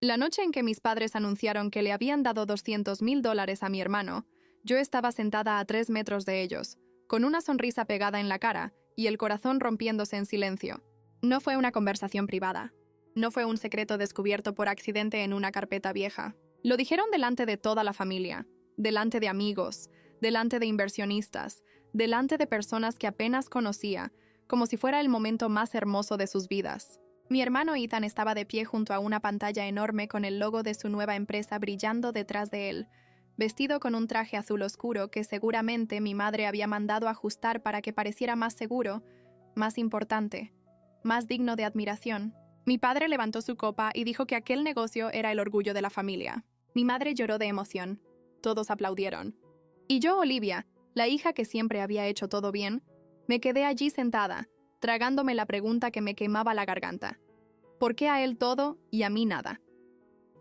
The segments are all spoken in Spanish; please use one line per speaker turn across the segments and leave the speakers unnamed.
La noche en que mis padres anunciaron que le habían dado $200,000 a mi hermano, yo estaba sentada a 3 metros de ellos, con una sonrisa pegada en la cara y el corazón rompiéndose en silencio. No fue una conversación privada. No fue un secreto descubierto por accidente en una carpeta vieja. Lo dijeron delante de toda la familia, delante de amigos, delante de inversionistas, delante de personas que apenas conocía, como si fuera el momento más hermoso de sus vidas. Mi hermano Ethan estaba de pie junto a una pantalla enorme con el logo de su nueva empresa brillando detrás de él, vestido con un traje azul oscuro que seguramente mi madre había mandado ajustar para que pareciera más seguro, más importante, más digno de admiración. Mi padre levantó su copa y dijo que aquel negocio era el orgullo de la familia. Mi madre lloró de emoción. Todos aplaudieron. Y yo, Olivia, la hija que siempre había hecho todo bien, me quedé allí sentada, tragándome la pregunta que me quemaba la garganta. ¿Por qué a él todo y a mí nada?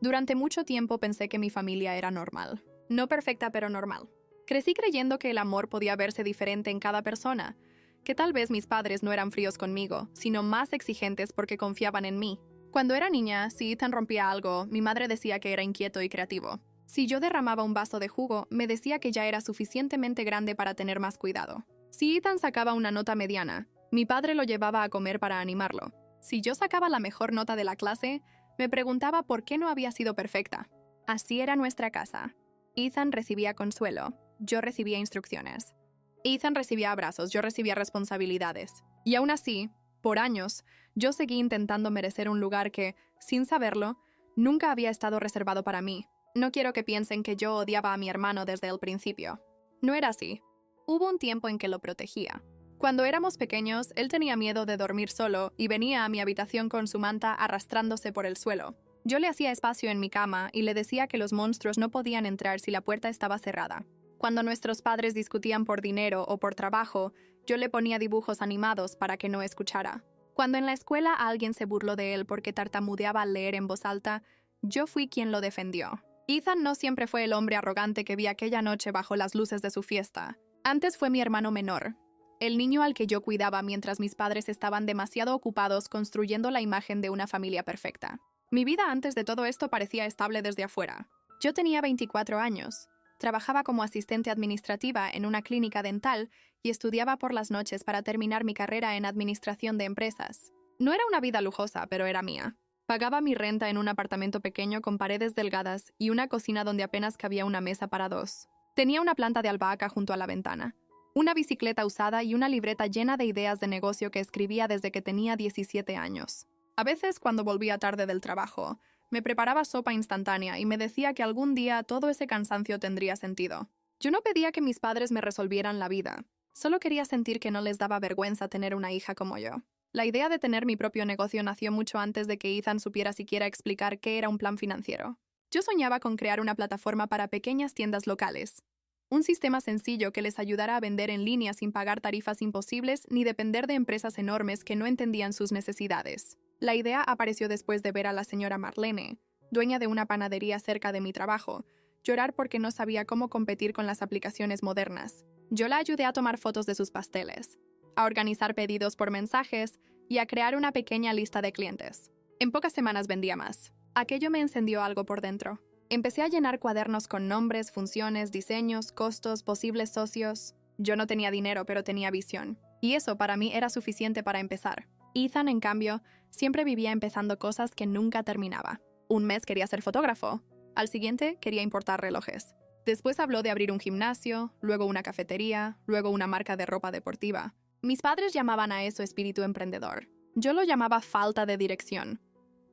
Durante mucho tiempo pensé que mi familia era normal. No perfecta, pero normal. Crecí creyendo que el amor podía verse diferente en cada persona, que tal vez mis padres no eran fríos conmigo, sino más exigentes porque confiaban en mí. Cuando era niña, si Ethan rompía algo, mi madre decía que era inquieto y creativo. Si yo derramaba un vaso de jugo, me decía que ya era suficientemente grande para tener más cuidado. Si Ethan sacaba una nota mediana, mi padre lo llevaba a comer para animarlo. Si yo sacaba la mejor nota de la clase, me preguntaba por qué no había sido perfecta. Así era nuestra casa. Ethan recibía consuelo, yo recibía instrucciones. Ethan recibía abrazos, yo recibía responsabilidades. Y aún así, por años, yo seguí intentando merecer un lugar que, sin saberlo, nunca había estado reservado para mí. No quiero que piensen que yo odiaba a mi hermano desde el principio. No era así. Hubo un tiempo en que lo protegía. Cuando éramos pequeños, él tenía miedo de dormir solo y venía a mi habitación con su manta arrastrándose por el suelo. Yo le hacía espacio en mi cama y le decía que los monstruos no podían entrar si la puerta estaba cerrada. Cuando nuestros padres discutían por dinero o por trabajo, yo le ponía dibujos animados para que no escuchara. Cuando en la escuela alguien se burló de él porque tartamudeaba al leer en voz alta, yo fui quien lo defendió. Ethan no siempre fue el hombre arrogante que vi aquella noche bajo las luces de su fiesta. Antes fue mi hermano menor, el niño al que yo cuidaba mientras mis padres estaban demasiado ocupados construyendo la imagen de una familia perfecta. Mi vida antes de todo esto parecía estable desde afuera. Yo tenía 24 años. Trabajaba como asistente administrativa en una clínica dental y estudiaba por las noches para terminar mi carrera en administración de empresas. No era una vida lujosa, pero era mía. Pagaba mi renta en un apartamento pequeño con paredes delgadas y una cocina donde apenas cabía una mesa para dos. Tenía una planta de albahaca junto a la ventana, una bicicleta usada y una libreta llena de ideas de negocio que escribía desde que tenía 17 años. A veces, cuando volvía tarde del trabajo, me preparaba sopa instantánea y me decía que algún día todo ese cansancio tendría sentido. Yo no pedía que mis padres me resolvieran la vida. Solo quería sentir que no les daba vergüenza tener una hija como yo. La idea de tener mi propio negocio nació mucho antes de que Ethan supiera siquiera explicar qué era un plan financiero. Yo soñaba con crear una plataforma para pequeñas tiendas locales. Un sistema sencillo que les ayudara a vender en línea sin pagar tarifas imposibles ni depender de empresas enormes que no entendían sus necesidades. La idea apareció después de ver a la señora Marlene, dueña de una panadería cerca de mi trabajo, llorar porque no sabía cómo competir con las aplicaciones modernas. Yo la ayudé a tomar fotos de sus pasteles, a organizar pedidos por mensajes y a crear una pequeña lista de clientes. En pocas semanas vendía más. Aquello me encendió algo por dentro. Empecé a llenar cuadernos con nombres, funciones, diseños, costos, posibles socios. Yo no tenía dinero, pero tenía visión. Y eso para mí era suficiente para empezar. Ethan, en cambio, siempre vivía empezando cosas que nunca terminaba. Un mes quería ser fotógrafo. Al siguiente quería importar relojes. Después habló de abrir un gimnasio, luego una cafetería, luego una marca de ropa deportiva. Mis padres llamaban a eso espíritu emprendedor. Yo lo llamaba falta de dirección.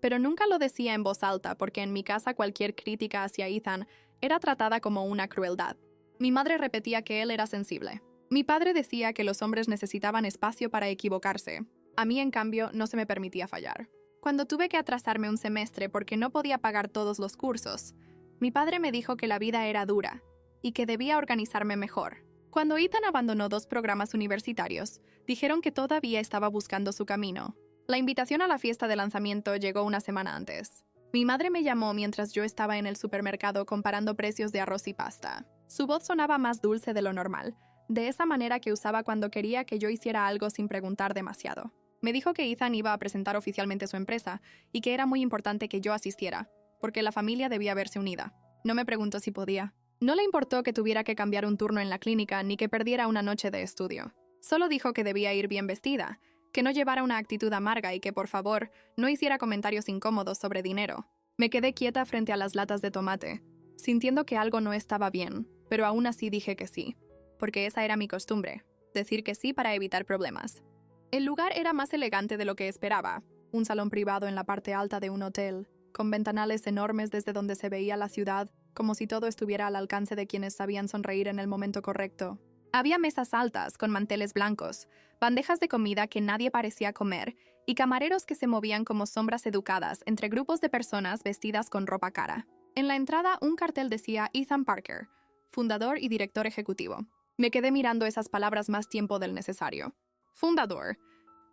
Pero nunca lo decía en voz alta porque en mi casa cualquier crítica hacia Ethan era tratada como una crueldad. Mi madre repetía que él era sensible. Mi padre decía que los hombres necesitaban espacio para equivocarse. A mí, en cambio, no se me permitía fallar. Cuando tuve que atrasarme un semestre porque no podía pagar todos los cursos, mi padre me dijo que la vida era dura y que debía organizarme mejor. Cuando Ethan abandonó 2 programas universitarios, dijeron que todavía estaba buscando su camino. La invitación a la fiesta de lanzamiento llegó una semana antes. Mi madre me llamó mientras yo estaba en el supermercado comparando precios de arroz y pasta. Su voz sonaba más dulce de lo normal, de esa manera que usaba cuando quería que yo hiciera algo sin preguntar demasiado. Me dijo que Ethan iba a presentar oficialmente su empresa y que era muy importante que yo asistiera. porque la familia debía verse unida. No me preguntó si podía. No le importó que tuviera que cambiar un turno en la clínica ni que perdiera una noche de estudio. Solo dijo que debía ir bien vestida, que no llevara una actitud amarga y que, por favor, no hiciera comentarios incómodos sobre dinero. Me quedé quieta frente a las latas de tomate, sintiendo que algo no estaba bien, pero aún así dije que sí, porque esa era mi costumbre, decir que sí para evitar problemas. El lugar era más elegante de lo que esperaba, un salón privado en la parte alta de un hotel, con ventanales enormes desde donde se veía la ciudad, como si todo estuviera al alcance de quienes sabían sonreír en el momento correcto. Había mesas altas, con manteles blancos, bandejas de comida que nadie parecía comer, y camareros que se movían como sombras educadas entre grupos de personas vestidas con ropa cara. En la entrada, un cartel decía Ethan Parker, fundador y director ejecutivo. Me quedé mirando esas palabras más tiempo del necesario. Fundador,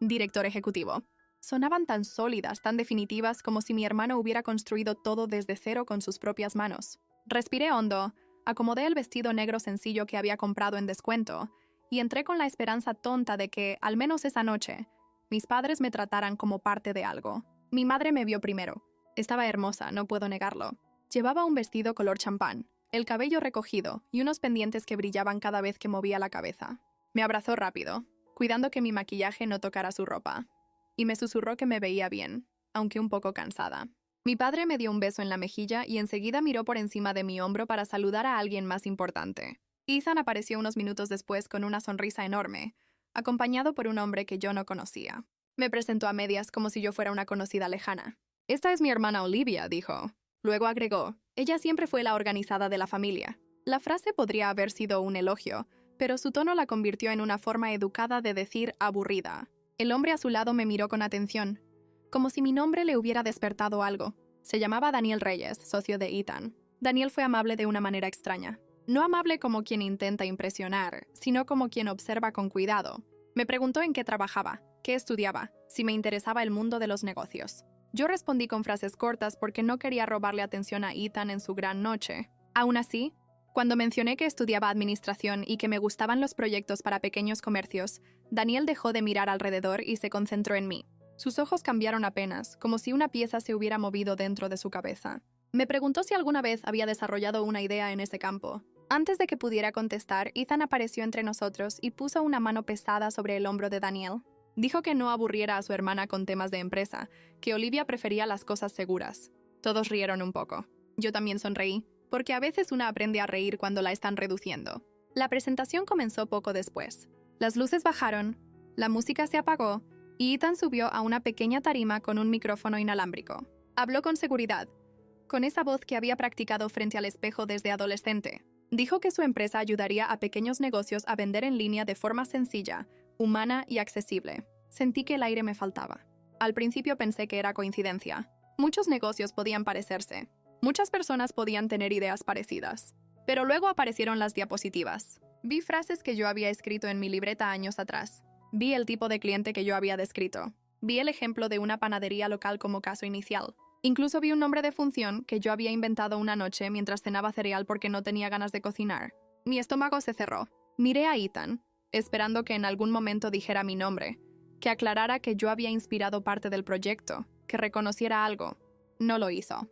director ejecutivo. Sonaban tan sólidas, tan definitivas, como si mi hermano hubiera construido todo desde cero con sus propias manos. Respiré hondo, acomodé el vestido negro sencillo que había comprado en descuento y entré con la esperanza tonta de que, al menos esa noche, mis padres me trataran como parte de algo. Mi madre me vio primero. Estaba hermosa, no puedo negarlo. Llevaba un vestido color champán, el cabello recogido y unos pendientes que brillaban cada vez que movía la cabeza. Me abrazó rápido, cuidando que mi maquillaje no tocara su ropa, y me susurró que me veía bien, aunque un poco cansada. Mi padre me dio un beso en la mejilla y enseguida miró por encima de mi hombro para saludar a alguien más importante. Ethan apareció unos minutos después con una sonrisa enorme, acompañado por un hombre que yo no conocía. Me presentó a medias como si yo fuera una conocida lejana. «Esta es mi hermana Olivia», dijo. Luego agregó, «Ella siempre fue la organizada de la familia». La frase podría haber sido un elogio, pero su tono la convirtió en una forma educada de decir aburrida. El hombre a su lado me miró con atención, como si mi nombre le hubiera despertado algo. Se llamaba Daniel Reyes, socio de Ethan. Daniel fue amable de una manera extraña. No amable como quien intenta impresionar, sino como quien observa con cuidado. Me preguntó en qué trabajaba, qué estudiaba, si me interesaba el mundo de los negocios. Yo respondí con frases cortas porque no quería robarle atención a Ethan en su gran noche. Aún así, cuando mencioné que estudiaba administración y que me gustaban los proyectos para pequeños comercios, Daniel dejó de mirar alrededor y se concentró en mí. Sus ojos cambiaron apenas, como si una pieza se hubiera movido dentro de su cabeza. Me preguntó si alguna vez había desarrollado una idea en ese campo. Antes de que pudiera contestar, Ethan apareció entre nosotros y puso una mano pesada sobre el hombro de Daniel. Dijo que no aburriera a su hermana con temas de empresa, que Olivia prefería las cosas seguras. Todos rieron un poco. Yo también sonreí, porque a veces una aprende a reír cuando la están reduciendo. La presentación comenzó poco después. Las luces bajaron, la música se apagó, y Ethan subió a una pequeña tarima con un micrófono inalámbrico. Habló con seguridad, con esa voz que había practicado frente al espejo desde adolescente. Dijo que su empresa ayudaría a pequeños negocios a vender en línea de forma sencilla, humana y accesible. Sentí que el aire me faltaba. Al principio pensé que era coincidencia. Muchos negocios podían parecerse. Muchas personas podían tener ideas parecidas. Pero luego aparecieron las diapositivas. Vi frases que yo había escrito en mi libreta años atrás. Vi el tipo de cliente que yo había descrito. Vi el ejemplo de una panadería local como caso inicial. Incluso vi un nombre de función que yo había inventado una noche mientras cenaba cereal porque no tenía ganas de cocinar. Mi estómago se cerró. Miré a Ethan, esperando que en algún momento dijera mi nombre, que aclarara que yo había inspirado parte del proyecto, que reconociera algo. No lo hizo.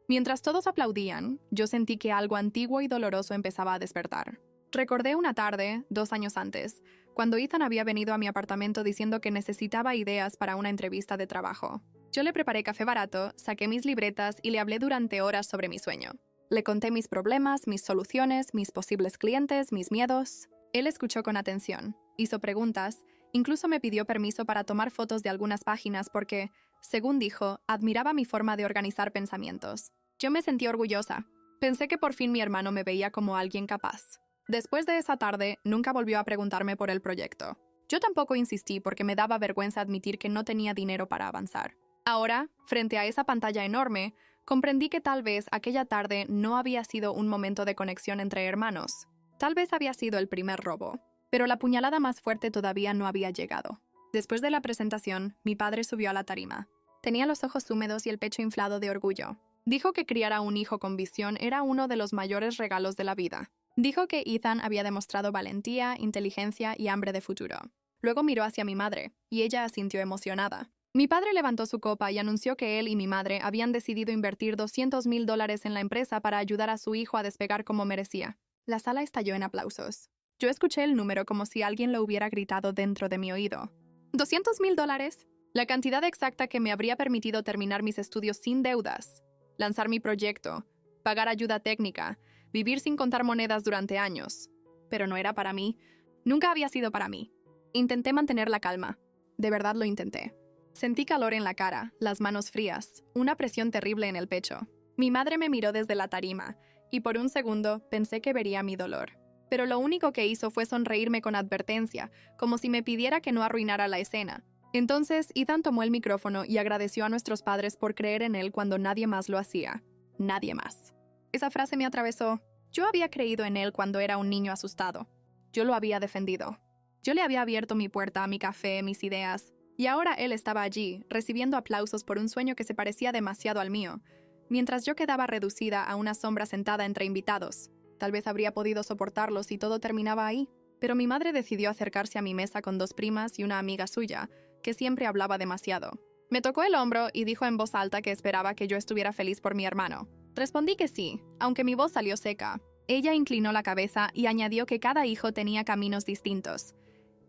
Mientras todos aplaudían, yo sentí que algo antiguo y doloroso empezaba a despertar. Recordé una tarde, 2 años antes, cuando Ethan había venido a mi apartamento diciendo que necesitaba ideas para una entrevista de trabajo. Yo le preparé café barato, saqué mis libretas y le hablé durante horas sobre mi sueño. Le conté mis problemas, mis soluciones, mis posibles clientes, mis miedos. Él escuchó con atención, hizo preguntas, incluso me pidió permiso para tomar fotos de algunas páginas porque, según dijo, admiraba mi forma de organizar pensamientos. Yo me sentí orgullosa. Pensé que por fin mi hermano me veía como alguien capaz. Después de esa tarde, nunca volvió a preguntarme por el proyecto. Yo tampoco insistí porque me daba vergüenza admitir que no tenía dinero para avanzar. Ahora, frente a esa pantalla enorme, comprendí que tal vez aquella tarde no había sido un momento de conexión entre hermanos. Tal vez había sido el primer robo, pero la puñalada más fuerte todavía no había llegado. Después de la presentación, mi padre subió a la tarima. Tenía los ojos húmedos y el pecho inflado de orgullo. Dijo que criar a un hijo con visión era uno de los mayores regalos de la vida. Dijo que Ethan había demostrado valentía, inteligencia y hambre de futuro. Luego miró hacia mi madre, y ella asintió emocionada. Mi padre levantó su copa y anunció que él y mi madre habían decidido invertir $200,000 en la empresa para ayudar a su hijo a despegar como merecía. La sala estalló en aplausos. Yo escuché el número como si alguien lo hubiera gritado dentro de mi oído. $200,000. La cantidad exacta que me habría permitido terminar mis estudios sin deudas, lanzar mi proyecto, pagar ayuda técnica, vivir sin contar monedas durante años. Pero no era para mí. Nunca había sido para mí. Intenté mantener la calma. De verdad lo intenté. Sentí calor en la cara, las manos frías, una presión terrible en el pecho. Mi madre me miró desde la tarima, y por un segundo pensé que vería mi dolor. Pero lo único que hizo fue sonreírme con advertencia, como si me pidiera que no arruinara la escena. Entonces, Ethan tomó el micrófono y agradeció a nuestros padres por creer en él cuando nadie más lo hacía. Nadie más. Esa frase me atravesó. Yo había creído en él cuando era un niño asustado. Yo lo había defendido. Yo le había abierto mi puerta a mi café, mis ideas. Y ahora él estaba allí, recibiendo aplausos por un sueño que se parecía demasiado al mío, mientras yo quedaba reducida a una sombra sentada entre invitados. Tal vez habría podido soportarlo si todo terminaba ahí, pero mi madre decidió acercarse a mi mesa con 2 primas y una amiga suya, que siempre hablaba demasiado. Me tocó el hombro y dijo en voz alta que esperaba que yo estuviera feliz por mi hermano. Respondí que sí, aunque mi voz salió seca. Ella inclinó la cabeza y añadió que cada hijo tenía caminos distintos,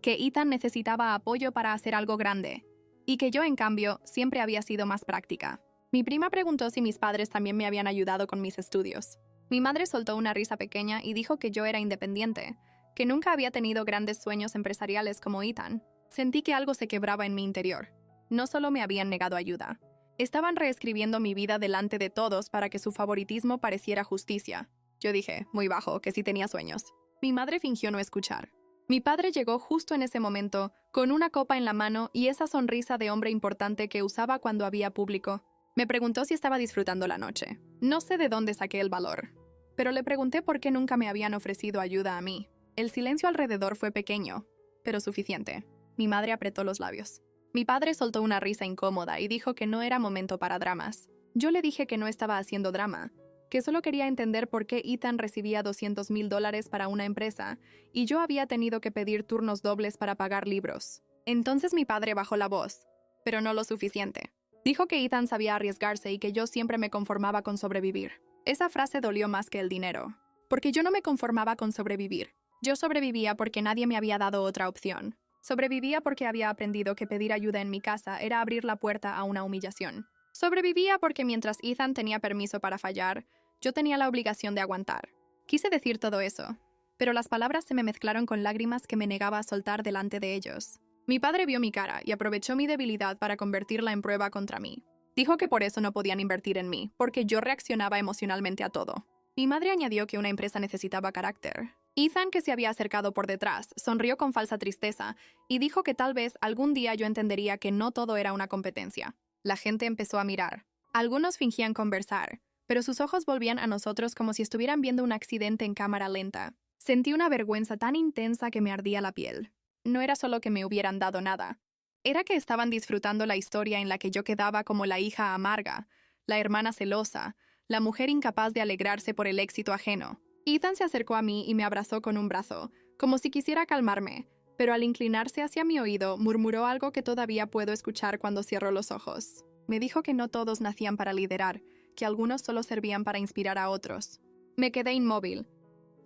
que Ethan necesitaba apoyo para hacer algo grande, y que yo, en cambio, siempre había sido más práctica. Mi prima preguntó si mis padres también me habían ayudado con mis estudios. Mi madre soltó una risa pequeña y dijo que yo era independiente, que nunca había tenido grandes sueños empresariales como Ethan. Sentí que algo se quebraba en mi interior. No solo me habían negado ayuda. Estaban reescribiendo mi vida delante de todos para que su favoritismo pareciera justicia. Yo dije, muy bajo, que sí tenía sueños. Mi madre fingió no escuchar. Mi padre llegó justo en ese momento, con una copa en la mano y esa sonrisa de hombre importante que usaba cuando había público. Me preguntó si estaba disfrutando la noche. No sé de dónde saqué el valor, pero le pregunté por qué nunca me habían ofrecido ayuda a mí. El silencio alrededor fue pequeño, pero suficiente. Mi madre apretó los labios. Mi padre soltó una risa incómoda y dijo que no era momento para dramas. Yo le dije que no estaba haciendo drama, que solo quería entender por qué Ethan recibía $200,000 para una empresa y yo había tenido que pedir turnos dobles para pagar libros. Entonces mi padre bajó la voz, pero no lo suficiente. Dijo que Ethan sabía arriesgarse y que yo siempre me conformaba con sobrevivir. Esa frase dolió más que el dinero, porque yo no me conformaba con sobrevivir. Yo sobrevivía porque nadie me había dado otra opción. Sobrevivía porque había aprendido que pedir ayuda en mi casa era abrir la puerta a una humillación. Sobrevivía porque mientras Ethan tenía permiso para fallar, yo tenía la obligación de aguantar. Quise decir todo eso, pero las palabras se me mezclaron con lágrimas que me negaba a soltar delante de ellos. Mi padre vio mi cara y aprovechó mi debilidad para convertirla en prueba contra mí. Dijo que por eso no podían invertir en mí, porque yo reaccionaba emocionalmente a todo. Mi madre añadió que una empresa necesitaba carácter. Ethan, que se había acercado por detrás, sonrió con falsa tristeza y dijo que tal vez algún día yo entendería que no todo era una competencia. La gente empezó a mirar. Algunos fingían conversar, pero sus ojos volvían a nosotros como si estuvieran viendo un accidente en cámara lenta. Sentí una vergüenza tan intensa que me ardía la piel. No era solo que me hubieran dado nada. Era que estaban disfrutando la historia en la que yo quedaba como la hija amarga, la hermana celosa, la mujer incapaz de alegrarse por el éxito ajeno. Ethan se acercó a mí y me abrazó con un brazo, como si quisiera calmarme, pero al inclinarse hacia mi oído murmuró algo que todavía puedo escuchar cuando cierro los ojos. Me dijo que no todos nacían para liderar, que algunos solo servían para inspirar a otros. Me quedé inmóvil.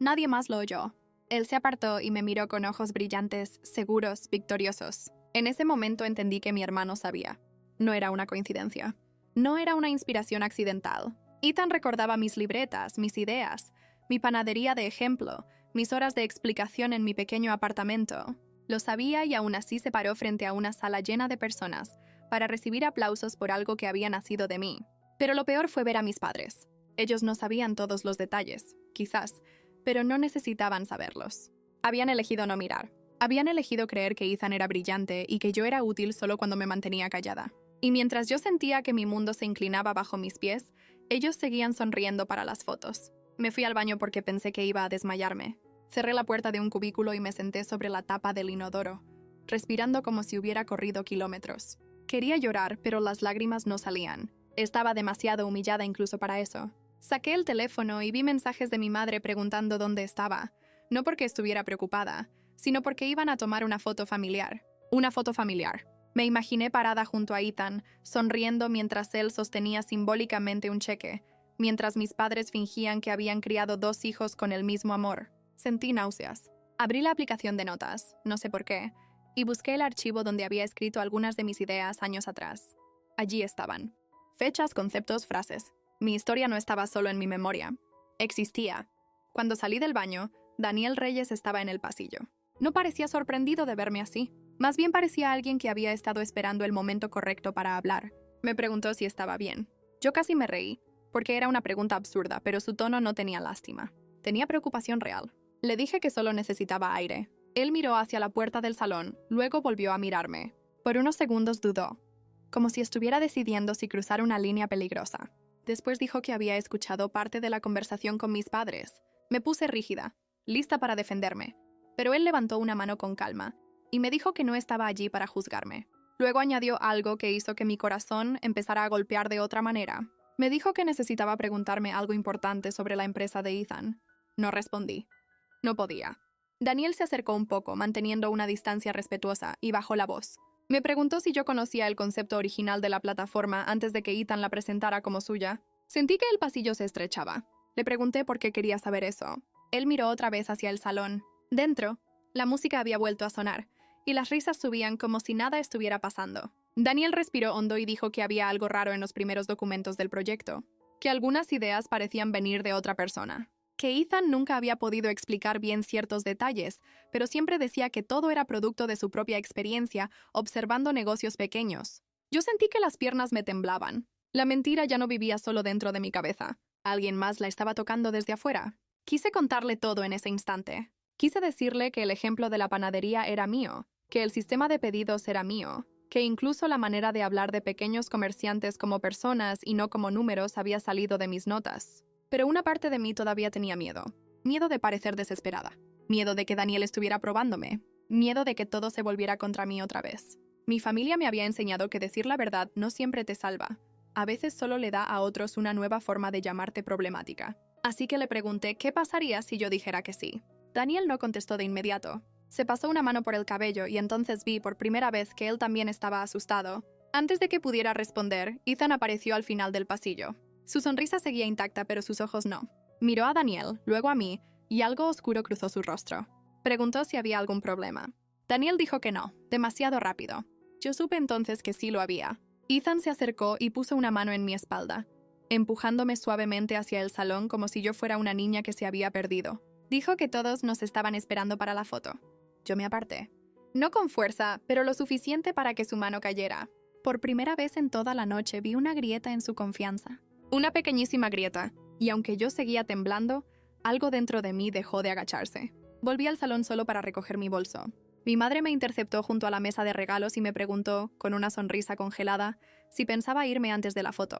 Nadie más lo oyó. Él se apartó y me miró con ojos brillantes, seguros, victoriosos. En ese momento entendí que mi hermano sabía. No era una coincidencia. No era una inspiración accidental. Ethan recordaba mis libretas, mis ideas, mi panadería de ejemplo, mis horas de explicación en mi pequeño apartamento. Lo sabía y aún así se paró frente a una sala llena de personas para recibir aplausos por algo que había nacido de mí. Pero lo peor fue ver a mis padres. Ellos no sabían todos los detalles, quizás, pero no necesitaban saberlos. Habían elegido no mirar. Habían elegido creer que Ethan era brillante y que yo era útil solo cuando me mantenía callada. Y mientras yo sentía que mi mundo se inclinaba bajo mis pies, ellos seguían sonriendo para las fotos. Me fui al baño porque pensé que iba a desmayarme. Cerré la puerta de un cubículo y me senté sobre la tapa del inodoro, respirando como si hubiera corrido kilómetros. Quería llorar, pero las lágrimas no salían. Estaba demasiado humillada incluso para eso. Saqué el teléfono y vi mensajes de mi madre preguntando dónde estaba, no porque estuviera preocupada, sino porque iban a tomar una foto familiar. Una foto familiar. Me imaginé parada junto a Ethan, sonriendo mientras él sostenía simbólicamente un cheque, mientras mis padres fingían que habían criado 2 hijos con el mismo amor. Sentí náuseas. Abrí la aplicación de notas, no sé por qué, y busqué el archivo donde había escrito algunas de mis ideas años atrás. Allí estaban. Fechas, conceptos, frases. Mi historia no estaba solo en mi memoria. Existía. Cuando salí del baño, Daniel Reyes estaba en el pasillo. No parecía sorprendido de verme así. Más bien parecía alguien que había estado esperando el momento correcto para hablar. Me preguntó si estaba bien. Yo casi me reí, porque era una pregunta absurda, pero su tono no tenía lástima. Tenía preocupación real. Le dije que solo necesitaba aire. Él miró hacia la puerta del salón, luego volvió a mirarme. Por unos segundos dudó, como si estuviera decidiendo si cruzar una línea peligrosa. Después dijo que había escuchado parte de la conversación con mis padres. Me puse rígida, lista para defenderme, pero él levantó una mano con calma y me dijo que no estaba allí para juzgarme. Luego añadió algo que hizo que mi corazón empezara a golpear de otra manera. Me dijo que necesitaba preguntarme algo importante sobre la empresa de Ethan. No respondí. No podía. Daniel se acercó un poco, manteniendo una distancia respetuosa, y bajó la voz. Me preguntó si yo conocía el concepto original de la plataforma antes de que Ethan la presentara como suya. Sentí que el pasillo se estrechaba. Le pregunté por qué quería saber eso. Él miró otra vez hacia el salón. Dentro, la música había vuelto a sonar, y las risas subían como si nada estuviera pasando. Daniel respiró hondo y dijo que había algo raro en los primeros documentos del proyecto, que algunas ideas parecían venir de otra persona, que Ethan nunca había podido explicar bien ciertos detalles, pero siempre decía que todo era producto de su propia experiencia observando negocios pequeños. Yo sentí que las piernas me temblaban. La mentira ya no vivía solo dentro de mi cabeza. Alguien más la estaba tocando desde afuera. Quise contarle todo en ese instante. Quise decirle que el ejemplo de la panadería era mío, que el sistema de pedidos era mío, que incluso la manera de hablar de pequeños comerciantes como personas y no como números había salido de mis notas. Pero una parte de mí todavía tenía miedo. Miedo de parecer desesperada. Miedo de que Daniel estuviera probándome. Miedo de que todo se volviera contra mí otra vez. Mi familia me había enseñado que decir la verdad no siempre te salva. A veces solo le da a otros una nueva forma de llamarte problemática. Así que le pregunté qué pasaría si yo dijera que sí. Daniel no contestó de inmediato. Se pasó una mano por el cabello y entonces vi por primera vez que él también estaba asustado. Antes de que pudiera responder, Ethan apareció al final del pasillo. Su sonrisa seguía intacta, pero sus ojos no. Miró a Daniel, luego a mí, y algo oscuro cruzó su rostro. Preguntó si había algún problema. Daniel dijo que no, demasiado rápido. Yo supe entonces que sí lo había. Ethan se acercó y puso una mano en mi espalda, empujándome suavemente hacia el salón como si yo fuera una niña que se había perdido. Dijo que todos nos estaban esperando para la foto. Yo me aparté. No con fuerza, pero lo suficiente para que su mano cayera. Por primera vez en toda la noche vi una grieta en su confianza. Una pequeñísima grieta, y aunque yo seguía temblando, algo dentro de mí dejó de agacharse. Volví al salón solo para recoger mi bolso. Mi madre me interceptó junto a la mesa de regalos y me preguntó, con una sonrisa congelada, si pensaba irme antes de la foto.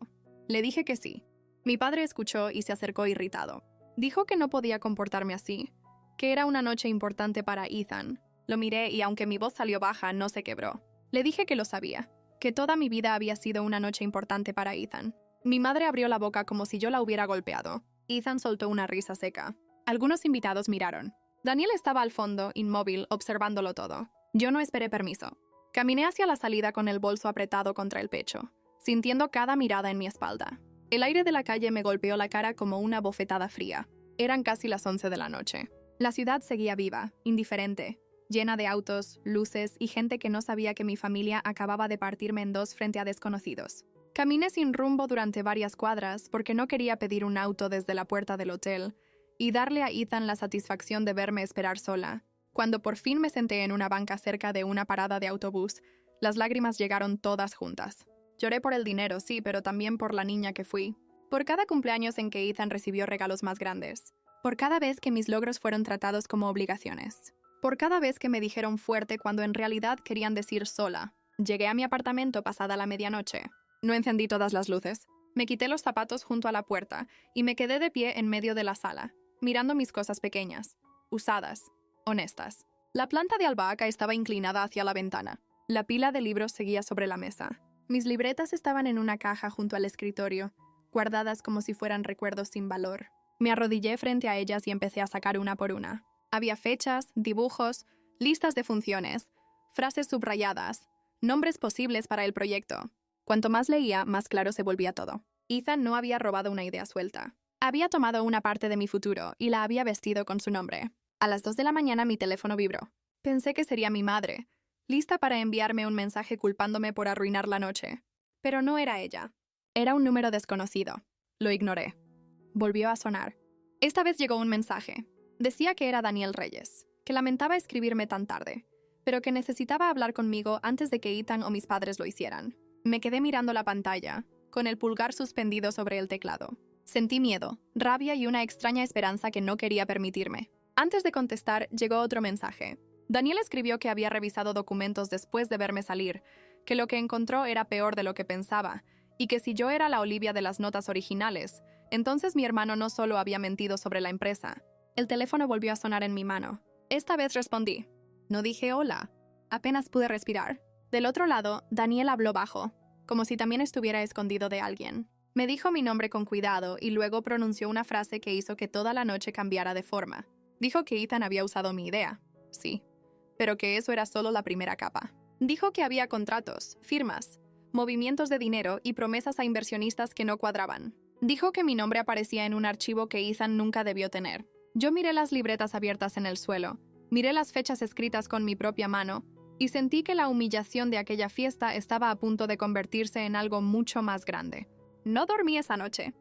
Le dije que sí. Mi padre escuchó y se acercó irritado. Dijo que no podía comportarme así, que era una noche importante para Ethan. Lo miré y aunque mi voz salió baja, no se quebró. Le dije que lo sabía, que toda mi vida había sido una noche importante para Ethan. Mi madre abrió la boca como si yo la hubiera golpeado. Ethan soltó una risa seca. Algunos invitados miraron. Daniel estaba al fondo, inmóvil, observándolo todo. Yo no esperé permiso. Caminé hacia la salida con el bolso apretado contra el pecho, sintiendo cada mirada en mi espalda. El aire de la calle me golpeó la cara como una bofetada fría. Eran casi las 11 de la noche. La ciudad seguía viva, indiferente, llena de autos, luces y gente que no sabía que mi familia acababa de partirme en dos frente a desconocidos. Caminé sin rumbo durante varias cuadras porque no quería pedir un auto desde la puerta del hotel y darle a Ethan la satisfacción de verme esperar sola. Cuando por fin me senté en una banca cerca de una parada de autobús, las lágrimas llegaron todas juntas. Lloré por el dinero, sí, pero también por la niña que fui. Por cada cumpleaños en que Ethan recibió regalos más grandes. Por cada vez que mis logros fueron tratados como obligaciones. Por cada vez que me dijeron fuerte cuando en realidad querían decir sola. Llegué a mi apartamento pasada la medianoche. No encendí todas las luces. Me quité los zapatos junto a la puerta y me quedé de pie en medio de la sala, mirando mis cosas pequeñas, usadas, honestas. La planta de albahaca estaba inclinada hacia la ventana. La pila de libros seguía sobre la mesa. Mis libretas estaban en una caja junto al escritorio, guardadas como si fueran recuerdos sin valor. Me arrodillé frente a ellas y empecé a sacar una por una. Había fechas, dibujos, listas de funciones, frases subrayadas, nombres posibles para el proyecto. Cuanto más leía, más claro se volvía todo. Ethan no había robado una idea suelta. Había tomado una parte de mi futuro y la había vestido con su nombre. A las 2 de la mañana mi teléfono vibró. Pensé que sería mi madre, lista para enviarme un mensaje culpándome por arruinar la noche. Pero no era ella. Era un número desconocido. Lo ignoré. Volvió a sonar. Esta vez llegó un mensaje. Decía que era Daniel Reyes, que lamentaba escribirme tan tarde, pero que necesitaba hablar conmigo antes de que Ethan o mis padres lo hicieran. Me quedé mirando la pantalla, con el pulgar suspendido sobre el teclado. Sentí miedo, rabia y una extraña esperanza que no quería permitirme. Antes de contestar, llegó otro mensaje. Daniel escribió que había revisado documentos después de verme salir, que lo que encontró era peor de lo que pensaba, y que si yo era la Olivia de las notas originales, entonces mi hermano no solo había mentido sobre la empresa. El teléfono volvió a sonar en mi mano. Esta vez respondí. No dije hola. Apenas pude respirar. Del otro lado, Daniel habló bajo, como si también estuviera escondido de alguien. Me dijo mi nombre con cuidado y luego pronunció una frase que hizo que toda la noche cambiara de forma. Dijo que Ethan había usado mi idea. Sí, pero que eso era solo la primera capa. Dijo que había contratos, firmas, movimientos de dinero y promesas a inversionistas que no cuadraban. Dijo que mi nombre aparecía en un archivo que Ethan nunca debió tener. Yo miré las libretas abiertas en el suelo, miré las fechas escritas con mi propia mano y sentí que la humillación de aquella fiesta estaba a punto de convertirse en algo mucho más grande. No dormí esa noche.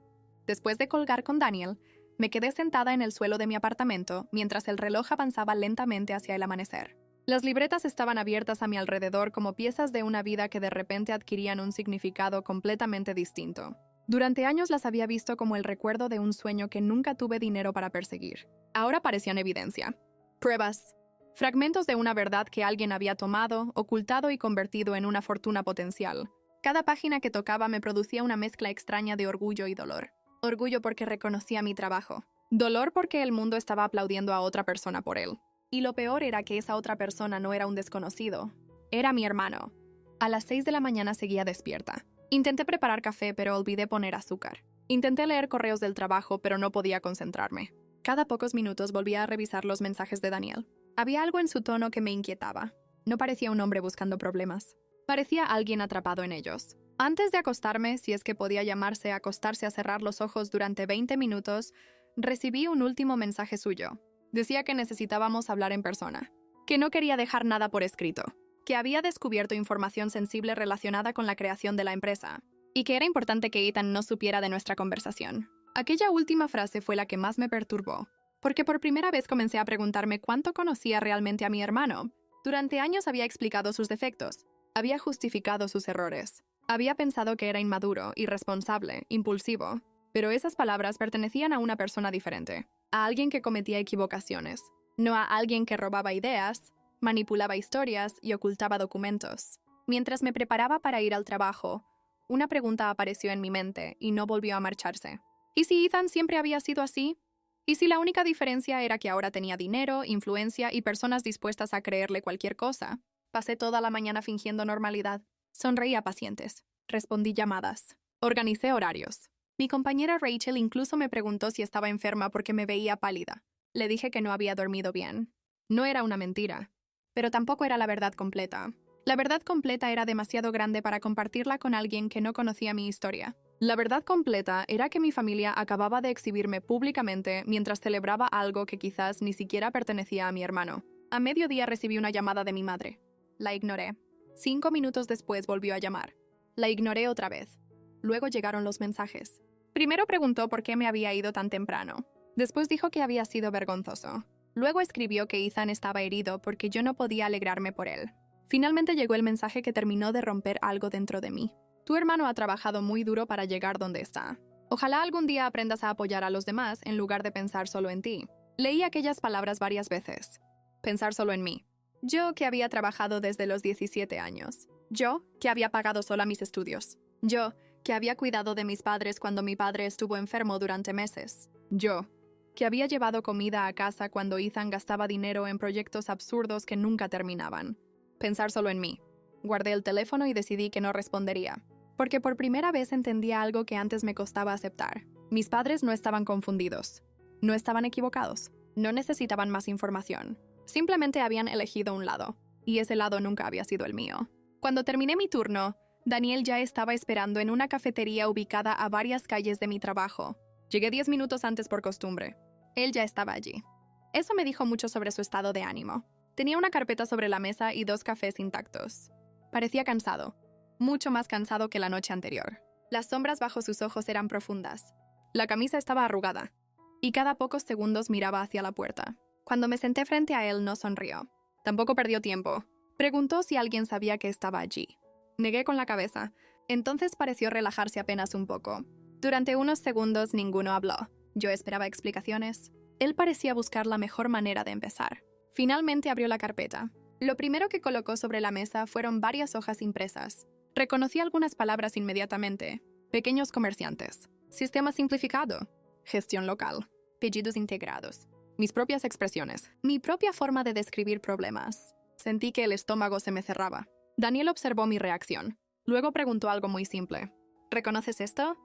Después de colgar con Daniel, me quedé sentada en el suelo de mi apartamento mientras el reloj avanzaba lentamente hacia el amanecer. Las libretas estaban abiertas a mi alrededor como piezas de una vida que de repente adquirían un significado completamente distinto. Durante años las había visto como el recuerdo de un sueño que nunca tuve dinero para perseguir. Ahora parecían evidencia. Pruebas. Fragmentos de una verdad que alguien había tomado, ocultado y convertido en una fortuna potencial. Cada página que tocaba me producía una mezcla extraña de orgullo y dolor. Orgullo porque reconocía mi trabajo. Dolor porque el mundo estaba aplaudiendo a otra persona por él. Y lo peor era que esa otra persona no era un desconocido. Era mi hermano. A las 6 de la mañana seguía despierta. Intenté preparar café, pero olvidé poner azúcar. Intenté leer correos del trabajo, pero no podía concentrarme. Cada pocos minutos volvía a revisar los mensajes de Daniel. Había algo en su tono que me inquietaba. No parecía un hombre buscando problemas. Parecía alguien atrapado en ellos. Antes de acostarme, si es que podía llamarse acostarse a cerrar los ojos durante 20 minutos, recibí un último mensaje suyo. Decía que necesitábamos hablar en persona, que no quería dejar nada por escrito, que había descubierto información sensible relacionada con la creación de la empresa, y que era importante que Ethan no supiera de nuestra conversación. Aquella última frase fue la que más me perturbó, porque por primera vez comencé a preguntarme cuánto conocía realmente a mi hermano. Durante años había explicado sus defectos, había justificado sus errores, había pensado que era inmaduro, irresponsable, impulsivo, pero esas palabras pertenecían a una persona diferente, a alguien que cometía equivocaciones, no a alguien que robaba ideas, manipulaba historias y ocultaba documentos. Mientras me preparaba para ir al trabajo, una pregunta apareció en mi mente y no volvió a marcharse. ¿Y si Ethan siempre había sido así? ¿Y si la única diferencia era que ahora tenía dinero, influencia y personas dispuestas a creerle cualquier cosa? Pasé toda la mañana fingiendo normalidad. Sonreí a pacientes. Respondí llamadas. Organicé horarios. Mi compañera Rachel incluso me preguntó si estaba enferma porque me veía pálida. Le dije que no había dormido bien. No era una mentira, pero tampoco era la verdad completa. La verdad completa era demasiado grande para compartirla con alguien que no conocía mi historia. La verdad completa era que mi familia acababa de exhibirme públicamente mientras celebraba algo que quizás ni siquiera pertenecía a mi hermano. A mediodía recibí una llamada de mi madre. La ignoré. 5 minutos después volvió a llamar. La ignoré otra vez. Luego llegaron los mensajes. Primero preguntó por qué me había ido tan temprano. Después dijo que había sido vergonzoso. Luego escribió que Ethan estaba herido porque yo no podía alegrarme por él. Finalmente llegó el mensaje que terminó de romper algo dentro de mí. Tu hermano ha trabajado muy duro para llegar donde está. Ojalá algún día aprendas a apoyar a los demás en lugar de pensar solo en ti. Leí aquellas palabras varias veces. Pensar solo en mí. Yo que había trabajado desde los 17 años. Yo que había pagado sola mis estudios. Yo que había cuidado de mis padres cuando mi padre estuvo enfermo durante meses. Yo que había llevado comida a casa cuando Ethan gastaba dinero en proyectos absurdos que nunca terminaban. Pensar solo en mí. Guardé el teléfono y decidí que no respondería, porque por primera vez entendía algo que antes me costaba aceptar. Mis padres no estaban confundidos. No estaban equivocados. No necesitaban más información. Simplemente habían elegido un lado, y ese lado nunca había sido el mío. Cuando terminé mi turno, Daniel ya estaba esperando en una cafetería ubicada a varias calles de mi trabajo. Llegué 10 minutos antes por costumbre. Él ya estaba allí. Eso me dijo mucho sobre su estado de ánimo. Tenía una carpeta sobre la mesa y 2 cafés intactos. Parecía cansado, mucho más cansado que la noche anterior. Las sombras bajo sus ojos eran profundas. La camisa estaba arrugada, y cada pocos segundos miraba hacia la puerta. Cuando me senté frente a él, no sonrió. Tampoco perdió tiempo. Preguntó si alguien sabía que estaba allí. Negué con la cabeza. Entonces pareció relajarse apenas un poco. Durante unos segundos ninguno habló. Yo esperaba explicaciones. Él parecía buscar la mejor manera de empezar. Finalmente abrió la carpeta. Lo primero que colocó sobre la mesa fueron varias hojas impresas. Reconocí algunas palabras inmediatamente. Pequeños comerciantes. Sistema simplificado. Gestión local. Apellidos integrados. Mis propias expresiones. Mi propia forma de describir problemas. Sentí que el estómago se me cerraba. Daniel observó mi reacción. Luego preguntó algo muy simple. ¿Reconoces esto?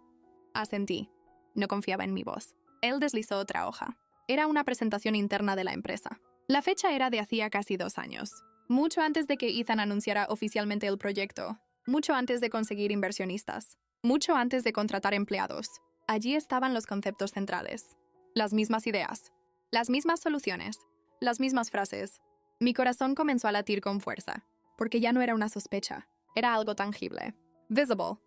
Asentí. No confiaba en mi voz. Él deslizó otra hoja. Era una presentación interna de la empresa. La fecha era de hacía casi 2 años. Mucho antes de que Ethan anunciara oficialmente el proyecto. Mucho antes de conseguir inversionistas. Mucho antes de contratar empleados. Allí estaban los conceptos centrales. Las mismas ideas. Las mismas soluciones. Las mismas frases. Mi corazón comenzó a latir con fuerza. Porque ya no era una sospecha. Era algo tangible. Visible.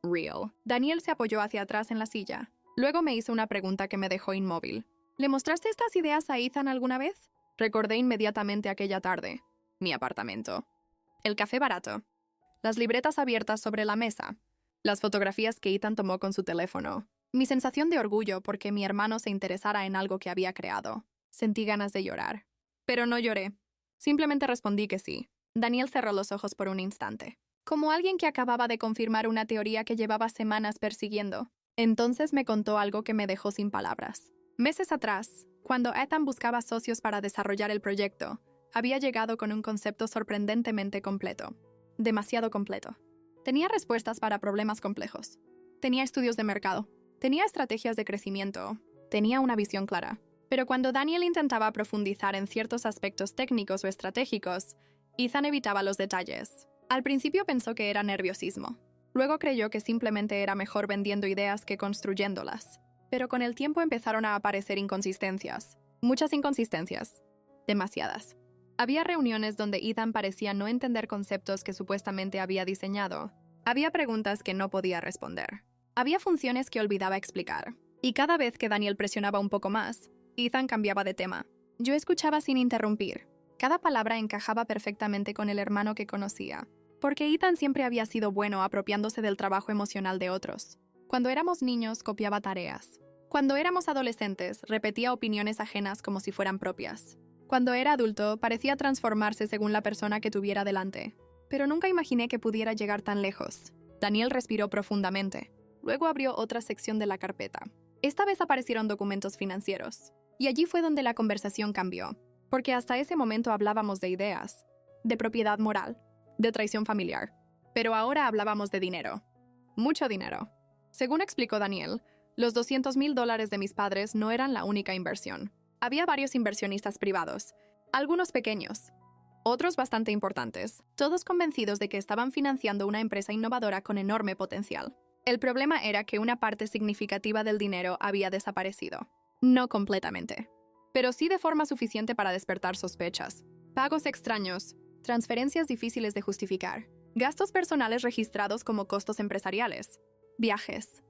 Real. Daniel se apoyó hacia atrás en la silla. Luego me hizo una pregunta que me dejó inmóvil. ¿Le mostraste estas ideas a Ethan alguna vez? Recordé inmediatamente aquella tarde. Mi apartamento. El café barato. Las libretas abiertas sobre la mesa. Las fotografías que Ethan tomó con su teléfono. Mi sensación de orgullo porque mi hermano se interesara en algo que había creado. Sentí ganas de llorar. Pero no lloré. Simplemente respondí que sí. Daniel cerró los ojos por un instante. Como alguien que acababa de confirmar una teoría que llevaba semanas persiguiendo. Entonces me contó algo que me dejó sin palabras. Meses atrás, cuando Ethan buscaba socios para desarrollar el proyecto, había llegado con un concepto sorprendentemente completo. Demasiado completo. Tenía respuestas para problemas complejos. Tenía estudios de mercado. Tenía estrategias de crecimiento. Tenía una visión clara. Pero cuando Daniel intentaba profundizar en ciertos aspectos técnicos o estratégicos, Ethan evitaba los detalles. Al principio pensó que era nerviosismo. Luego creyó que simplemente era mejor vendiendo ideas que construyéndolas. Pero con el tiempo empezaron a aparecer inconsistencias. Muchas inconsistencias. Demasiadas. Había reuniones donde Ethan parecía no entender conceptos que supuestamente había diseñado. Había preguntas que no podía responder. Había funciones que olvidaba explicar. Y cada vez que Daniel presionaba un poco más, Ethan cambiaba de tema. Yo escuchaba sin interrumpir. Cada palabra encajaba perfectamente con el hermano que conocía. Porque Ethan siempre había sido bueno apropiándose del trabajo emocional de otros. Cuando éramos niños, copiaba tareas. Cuando éramos adolescentes, repetía opiniones ajenas como si fueran propias. Cuando era adulto, parecía transformarse según la persona que tuviera delante. Pero nunca imaginé que pudiera llegar tan lejos. Daniel respiró profundamente. Luego abrió otra sección de la carpeta. Esta vez aparecieron documentos financieros. Y allí fue donde la conversación cambió. Porque hasta ese momento hablábamos de ideas, de propiedad moral, de traición familiar. Pero ahora hablábamos de dinero. Mucho dinero. Según explicó Daniel, los $200,000 de mis padres no eran la única inversión. Había varios inversionistas privados, algunos pequeños, otros bastante importantes, todos convencidos de que estaban financiando una empresa innovadora con enorme potencial. El problema era que una parte significativa del dinero había desaparecido. No completamente, pero sí de forma suficiente para despertar sospechas. Pagos extraños, transferencias difíciles de justificar, gastos personales registrados como costos empresariales, viajes,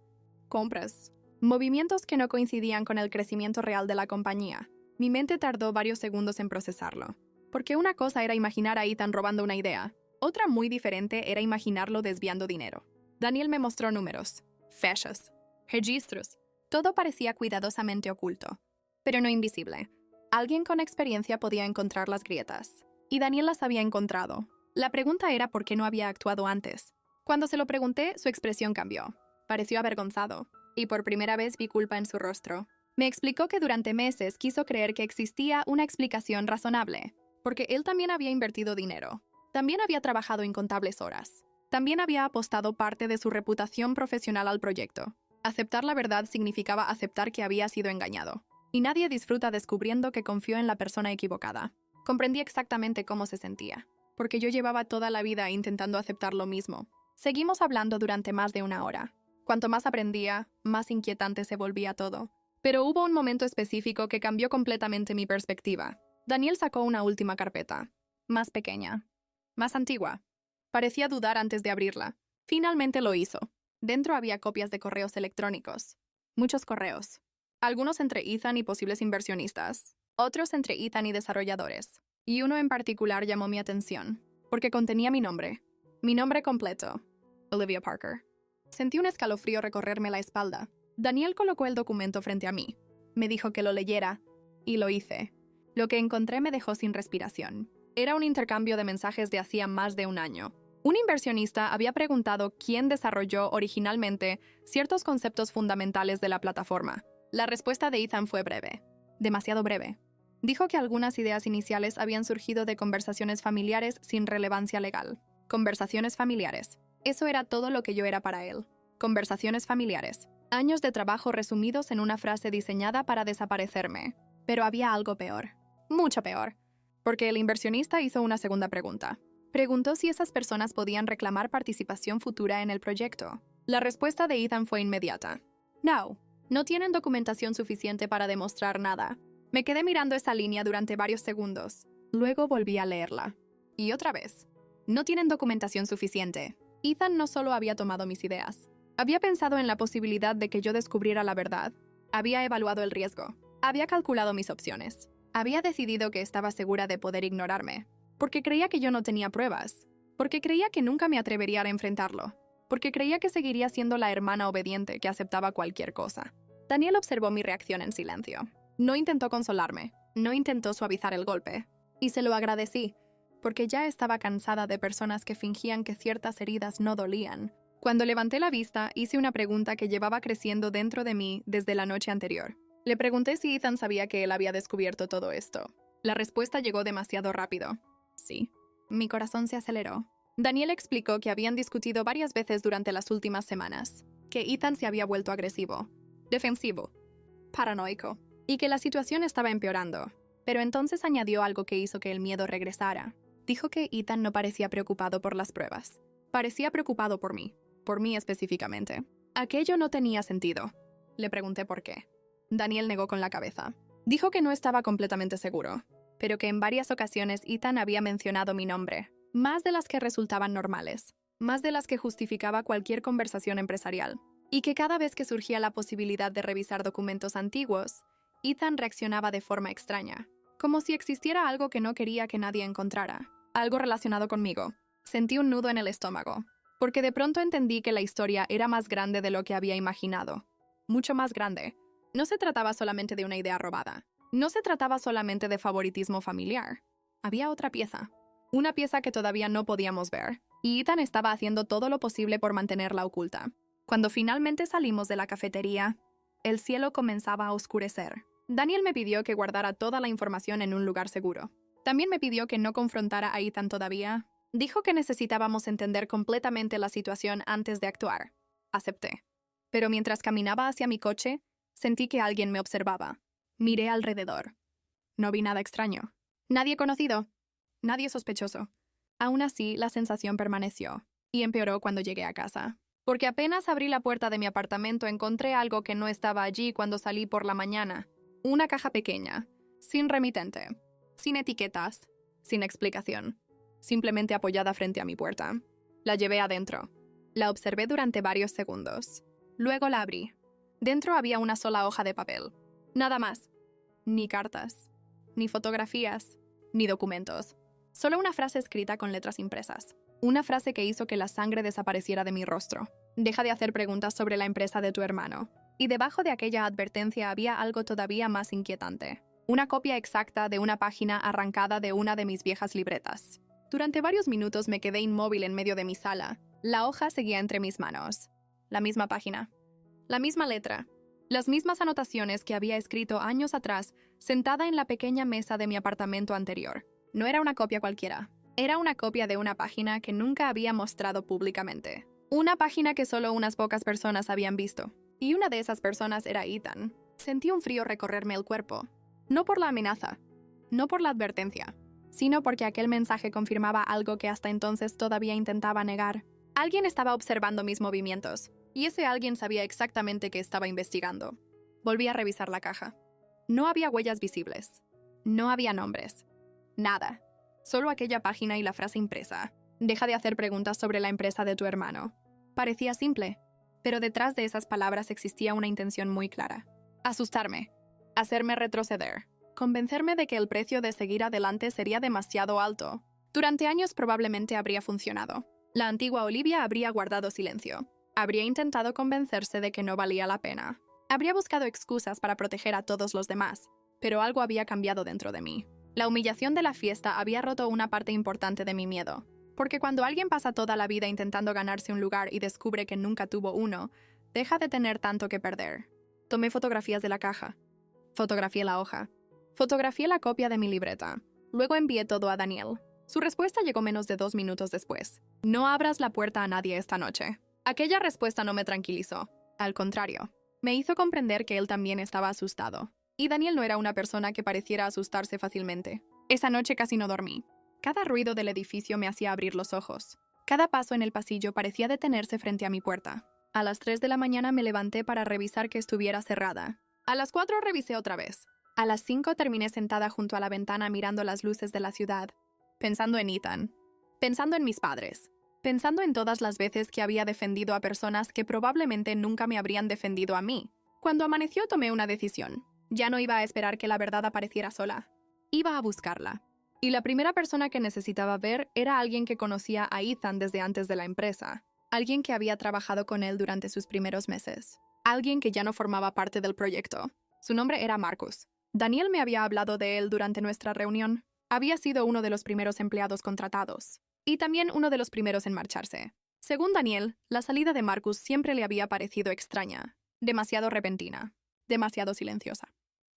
compras, movimientos que no coincidían con el crecimiento real de la compañía. Mi mente tardó varios segundos en procesarlo, porque una cosa era imaginar a Ethan robando una idea, otra muy diferente era imaginarlo desviando dinero. Daniel me mostró números, fechas, registros. Todo parecía cuidadosamente oculto, pero no invisible. Alguien con experiencia podía encontrar las grietas, y Daniel las había encontrado. La pregunta era por qué no había actuado antes. Cuando se lo pregunté, su expresión cambió. Pareció avergonzado, y por primera vez vi culpa en su rostro. Me explicó que durante meses quiso creer que existía una explicación razonable, porque él también había invertido dinero. También había trabajado incontables horas. También había apostado parte de su reputación profesional al proyecto. Aceptar la verdad significaba aceptar que había sido engañado. Y nadie disfruta descubriendo que confió en la persona equivocada. Comprendí exactamente cómo se sentía. porque yo llevaba toda la vida intentando aceptar lo mismo. Seguimos hablando durante más de una hora. Cuanto más aprendía, más inquietante se volvía todo. Pero hubo un momento específico que cambió completamente mi perspectiva. Daniel sacó una última carpeta. Más pequeña. Más antigua. Parecía dudar antes de abrirla. Finalmente lo hizo. Dentro había copias de correos electrónicos. Muchos correos. Algunos entre Ethan y posibles inversionistas. Otros entre Ethan y desarrolladores. Y uno en particular llamó mi atención, porque contenía mi nombre. Mi nombre completo. Olivia Parker. Sentí un escalofrío recorrerme la espalda. Daniel colocó el documento frente a mí. Me dijo que lo leyera, y lo hice. Lo que encontré me dejó sin respiración. Era un intercambio de mensajes de hacía más de un año. Un inversionista había preguntado quién desarrolló originalmente ciertos conceptos fundamentales de la plataforma. La respuesta de Ethan fue breve. Demasiado breve. Dijo que algunas ideas iniciales habían surgido de conversaciones familiares sin relevancia legal. Conversaciones familiares. Eso era todo lo que yo era para él. Conversaciones familiares. Años de trabajo resumidos en una frase diseñada para desaparecerme. Pero había algo peor. Mucho peor. Porque el inversionista hizo una segunda pregunta. Preguntó si esas personas podían reclamar participación futura en el proyecto. La respuesta de Ethan fue inmediata. No. No tienen documentación suficiente para demostrar nada. Me quedé mirando esa línea durante varios segundos. Luego volví a leerla. Y otra vez. No tienen documentación suficiente. Ethan no solo había tomado mis ideas. Había pensado en la posibilidad de que yo descubriera la verdad. Había evaluado el riesgo. Había calculado mis opciones. Había decidido que estaba segura de poder ignorarme. Porque creía que yo no tenía pruebas. Porque creía que nunca me atrevería a enfrentarlo. Porque creía que seguiría siendo la hermana obediente que aceptaba cualquier cosa. Daniel observó mi reacción en silencio. No intentó consolarme. No intentó suavizar el golpe. Y se lo agradecí, porque ya estaba cansada de personas que fingían que ciertas heridas no dolían. Cuando levanté la vista, hice una pregunta que llevaba creciendo dentro de mí desde la noche anterior. Le pregunté si Ethan sabía que él había descubierto todo esto. La respuesta llegó demasiado rápido. Sí. Mi corazón se aceleró. Daniel explicó que habían discutido varias veces durante las últimas semanas, que Ethan se había vuelto agresivo, defensivo, paranoico, y que la situación estaba empeorando. Pero entonces añadió algo que hizo que el miedo regresara. Dijo que Ethan no parecía preocupado por las pruebas. Parecía preocupado por mí específicamente. Aquello no tenía sentido. Le pregunté por qué. Daniel negó con la cabeza. Dijo que no estaba completamente seguro, pero que en varias ocasiones Ethan había mencionado mi nombre, más de las que resultaban normales, más de las que justificaba cualquier conversación empresarial, y que cada vez que surgía la posibilidad de revisar documentos antiguos, Ethan reaccionaba de forma extraña, como si existiera algo que no quería que nadie encontrara, algo relacionado conmigo. Sentí un nudo en el estómago, porque de pronto entendí que la historia era más grande de lo que había imaginado, mucho más grande. No se trataba solamente de una idea robada, no se trataba solamente de favoritismo familiar. Había otra pieza, una pieza que todavía no podíamos ver, y Ethan estaba haciendo todo lo posible por mantenerla oculta. Cuando finalmente salimos de la cafetería, el cielo comenzaba a oscurecer. Daniel me pidió que guardara toda la información en un lugar seguro. También me pidió que no confrontara a Ethan todavía. Dijo que necesitábamos entender completamente la situación antes de actuar. Acepté. Pero mientras caminaba hacia mi coche, sentí que alguien me observaba. Miré alrededor. No vi nada extraño. Nadie conocido. Nadie sospechoso. Aún así, la sensación permaneció, y empeoró cuando llegué a casa. Porque apenas abrí la puerta de mi apartamento encontré algo que no estaba allí cuando salí por la mañana. Una caja pequeña, sin remitente, sin etiquetas, sin explicación, simplemente apoyada frente a mi puerta. La llevé adentro. La observé durante varios segundos. Luego la abrí. Dentro había una sola hoja de papel. Nada más. Ni cartas, ni fotografías, ni documentos. Solo una frase escrita con letras impresas. Una frase que hizo que la sangre desapareciera de mi rostro. Deja de hacer preguntas sobre la empresa de tu hermano. Y debajo de aquella advertencia había algo todavía más inquietante. Una copia exacta de una página arrancada de una de mis viejas libretas. Durante varios minutos me quedé inmóvil en medio de mi sala. La hoja seguía entre mis manos. La misma página. La misma letra. Las mismas anotaciones que había escrito años atrás, sentada en la pequeña mesa de mi apartamento anterior. No era una copia cualquiera. Era una copia de una página que nunca había mostrado públicamente. Una página que solo unas pocas personas habían visto. Y una de esas personas era Ethan. Sentí un frío recorrerme el cuerpo. No por la amenaza. No por la advertencia. sino porque aquel mensaje confirmaba algo que hasta entonces todavía intentaba negar. Alguien estaba observando mis movimientos, y ese alguien sabía exactamente qué estaba investigando. Volví a revisar la caja. No había huellas visibles. No había nombres. Nada. Solo aquella página y la frase impresa. Deja de hacer preguntas sobre la empresa de tu hermano. Parecía simple, pero detrás de esas palabras existía una intención muy clara. Asustarme. Hacerme retroceder. Convencerme de que el precio de seguir adelante sería demasiado alto. Durante años probablemente habría funcionado. La antigua Olivia habría guardado silencio. Habría intentado convencerse de que no valía la pena. Habría buscado excusas para proteger a todos los demás, pero algo había cambiado dentro de mí. La humillación de la fiesta había roto una parte importante de mi miedo, porque cuando alguien pasa toda la vida intentando ganarse un lugar y descubre que nunca tuvo uno, deja de tener tanto que perder. Tomé fotografías de la caja. Fotografié la hoja. Fotografié la copia de mi libreta. Luego envié todo a Daniel. Su respuesta llegó menos de 2 minutos después. No abras la puerta a nadie esta noche. Aquella respuesta no me tranquilizó. Al contrario, me hizo comprender que él también estaba asustado. Y Daniel no era una persona que pareciera asustarse fácilmente. Esa noche casi no dormí. Cada ruido del edificio me hacía abrir los ojos. Cada paso en el pasillo parecía detenerse frente a mi puerta. A las 3 de la mañana me levanté para revisar que estuviera cerrada. A las 4 revisé otra vez. A las 5 terminé sentada junto a la ventana mirando las luces de la ciudad, pensando en Ethan, pensando en mis padres, pensando en todas las veces que había defendido a personas que probablemente nunca me habrían defendido a mí. Cuando amaneció tomé una decisión. Ya no iba a esperar que la verdad apareciera sola. Iba a buscarla. Y la primera persona que necesitaba ver era alguien que conocía a Ethan desde antes de la empresa. Alguien que había trabajado con él durante sus primeros meses. Alguien que ya no formaba parte del proyecto. Su nombre era Marcus. Daniel me había hablado de él durante nuestra reunión. Había sido uno de los primeros empleados contratados. Y también uno de los primeros en marcharse. Según Daniel, la salida de Marcus siempre le había parecido extraña. Demasiado repentina. Demasiado silenciosa.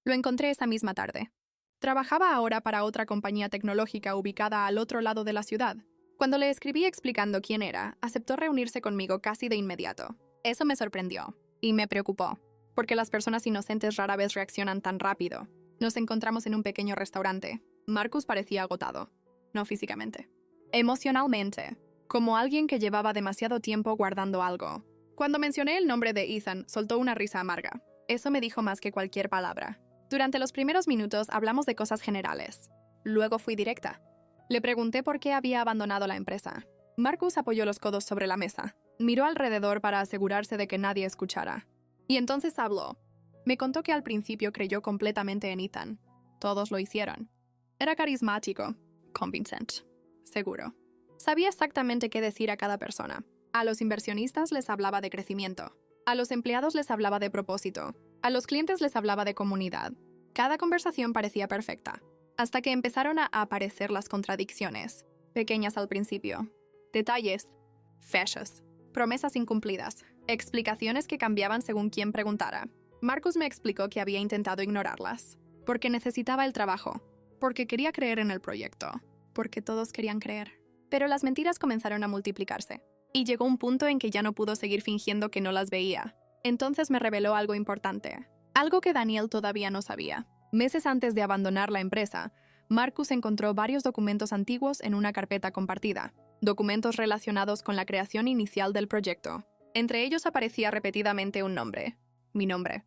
Lo encontré esa misma tarde. Trabajaba ahora para otra compañía tecnológica ubicada al otro lado de la ciudad. Cuando le escribí explicando quién era, aceptó reunirse conmigo casi de inmediato. Eso me sorprendió y me preocupó, porque las personas inocentes rara vez reaccionan tan rápido. Nos encontramos en un pequeño restaurante. Marcus parecía agotado, no físicamente. Emocionalmente, como alguien que llevaba demasiado tiempo guardando algo. Cuando mencioné el nombre de Ethan, soltó una risa amarga. Eso me dijo más que cualquier palabra. Durante los primeros minutos hablamos de cosas generales. Luego fui directa. Le pregunté por qué había abandonado la empresa. Marcus apoyó los codos sobre la mesa. Miró alrededor para asegurarse de que nadie escuchara. Y entonces habló. Me contó que al principio creyó completamente en Ethan. Todos lo hicieron. Era carismático, convincente, seguro. Sabía exactamente qué decir a cada persona. A los inversionistas les hablaba de crecimiento. A los empleados les hablaba de propósito. A los clientes les hablaba de comunidad. Cada conversación parecía perfecta, hasta que empezaron a aparecer las contradicciones, pequeñas al principio. Detalles, fechas, promesas incumplidas, explicaciones que cambiaban según quien preguntara. Marcus me explicó que había intentado ignorarlas, porque necesitaba el trabajo, porque quería creer en el proyecto, porque todos querían creer. Pero las mentiras comenzaron a multiplicarse, y llegó un punto en que ya no pudo seguir fingiendo que no las veía. Entonces me reveló algo importante, algo que Daniel todavía no sabía. Meses antes de abandonar la empresa, Marcus encontró varios documentos antiguos en una carpeta compartida, documentos relacionados con la creación inicial del proyecto. Entre ellos aparecía repetidamente un nombre, mi nombre,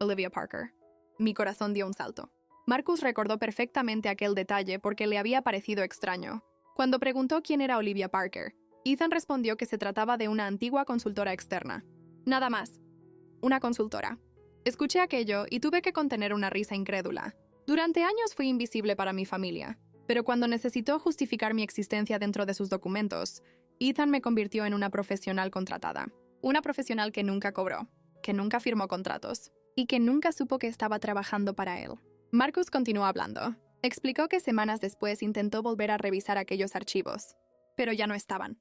Olivia Parker. Mi corazón dio un salto. Marcus recordó perfectamente aquel detalle porque le había parecido extraño. Cuando preguntó quién era Olivia Parker, Ethan respondió que se trataba de una antigua consultora externa. Nada más. Una consultora. Escuché aquello y tuve que contener una risa incrédula. Durante años fui invisible para mi familia, pero cuando necesitó justificar mi existencia dentro de sus documentos, Ethan me convirtió en una profesional contratada. Una profesional que nunca cobró, que nunca firmó contratos y que nunca supo que estaba trabajando para él. Marcus continuó hablando. Explicó que semanas después intentó volver a revisar aquellos archivos, pero ya no estaban.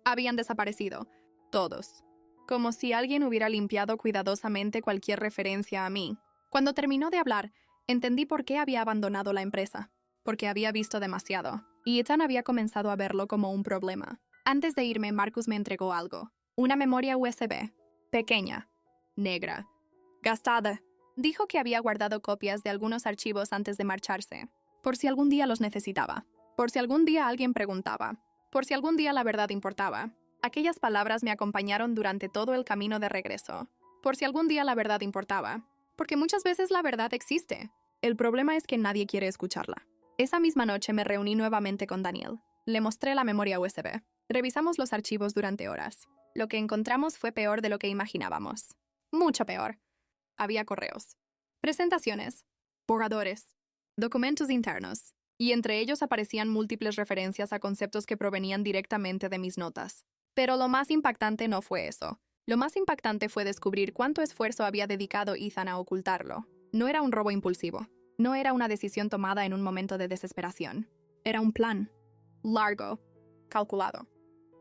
Habían desaparecido, todos. Como si alguien hubiera limpiado cuidadosamente cualquier referencia a mí. Cuando terminó de hablar, entendí por qué había abandonado la empresa. Porque había visto demasiado, y Ethan había comenzado a verlo como un problema. Antes de irme, Marcus me entregó algo. Una memoria USB. Pequeña. Negra. Gastada. Dijo que había guardado copias de algunos archivos antes de marcharse. Por si algún día los necesitaba. Por si algún día alguien preguntaba. Por si algún día la verdad importaba. Aquellas palabras me acompañaron durante todo el camino de regreso. Por si algún día la verdad importaba. Porque muchas veces la verdad existe. El problema es que nadie quiere escucharla. Esa misma noche me reuní nuevamente con Daniel. Le mostré la memoria USB. Revisamos los archivos durante horas. Lo que encontramos fue peor de lo que imaginábamos. Mucho peor. Había correos, presentaciones, borradores, documentos internos, y entre ellos aparecían múltiples referencias a conceptos que provenían directamente de mis notas. Pero lo más impactante no fue eso. Lo más impactante fue descubrir cuánto esfuerzo había dedicado Ethan a ocultarlo. No era un robo impulsivo. No era una decisión tomada en un momento de desesperación. Era un plan. Largo. Calculado.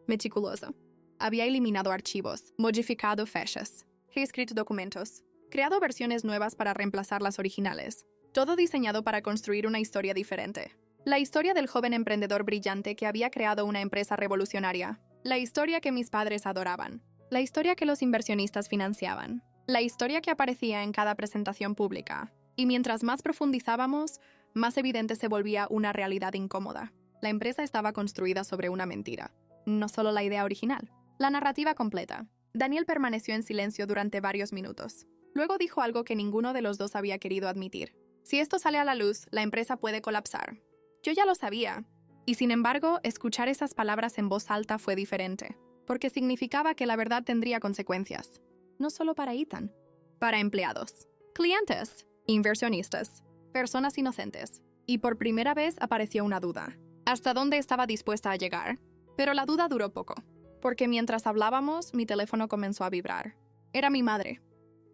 Meticuloso. Había eliminado archivos, modificado fechas, reescrito documentos, creado versiones nuevas para reemplazar las originales. Todo diseñado para construir una historia diferente. La historia del joven emprendedor brillante que había creado una empresa revolucionaria. La historia que mis padres adoraban. La historia que los inversionistas financiaban. La historia que aparecía en cada presentación pública. Y mientras más profundizábamos, más evidente se volvía una realidad incómoda. La empresa estaba construida sobre una mentira. No solo la idea original. La narrativa completa. Daniel permaneció en silencio durante varios minutos. Luego dijo algo que ninguno de los dos había querido admitir. Si esto sale a la luz, la empresa puede colapsar. Yo ya lo sabía. Y sin embargo, escuchar esas palabras en voz alta fue diferente. Porque significaba que la verdad tendría consecuencias. No solo para Ethan. Para empleados, clientes, inversionistas, personas inocentes. Y por primera vez apareció una duda. ¿Hasta dónde estaba dispuesta a llegar? Pero la duda duró poco. Porque mientras hablábamos, mi teléfono comenzó a vibrar. Era mi madre.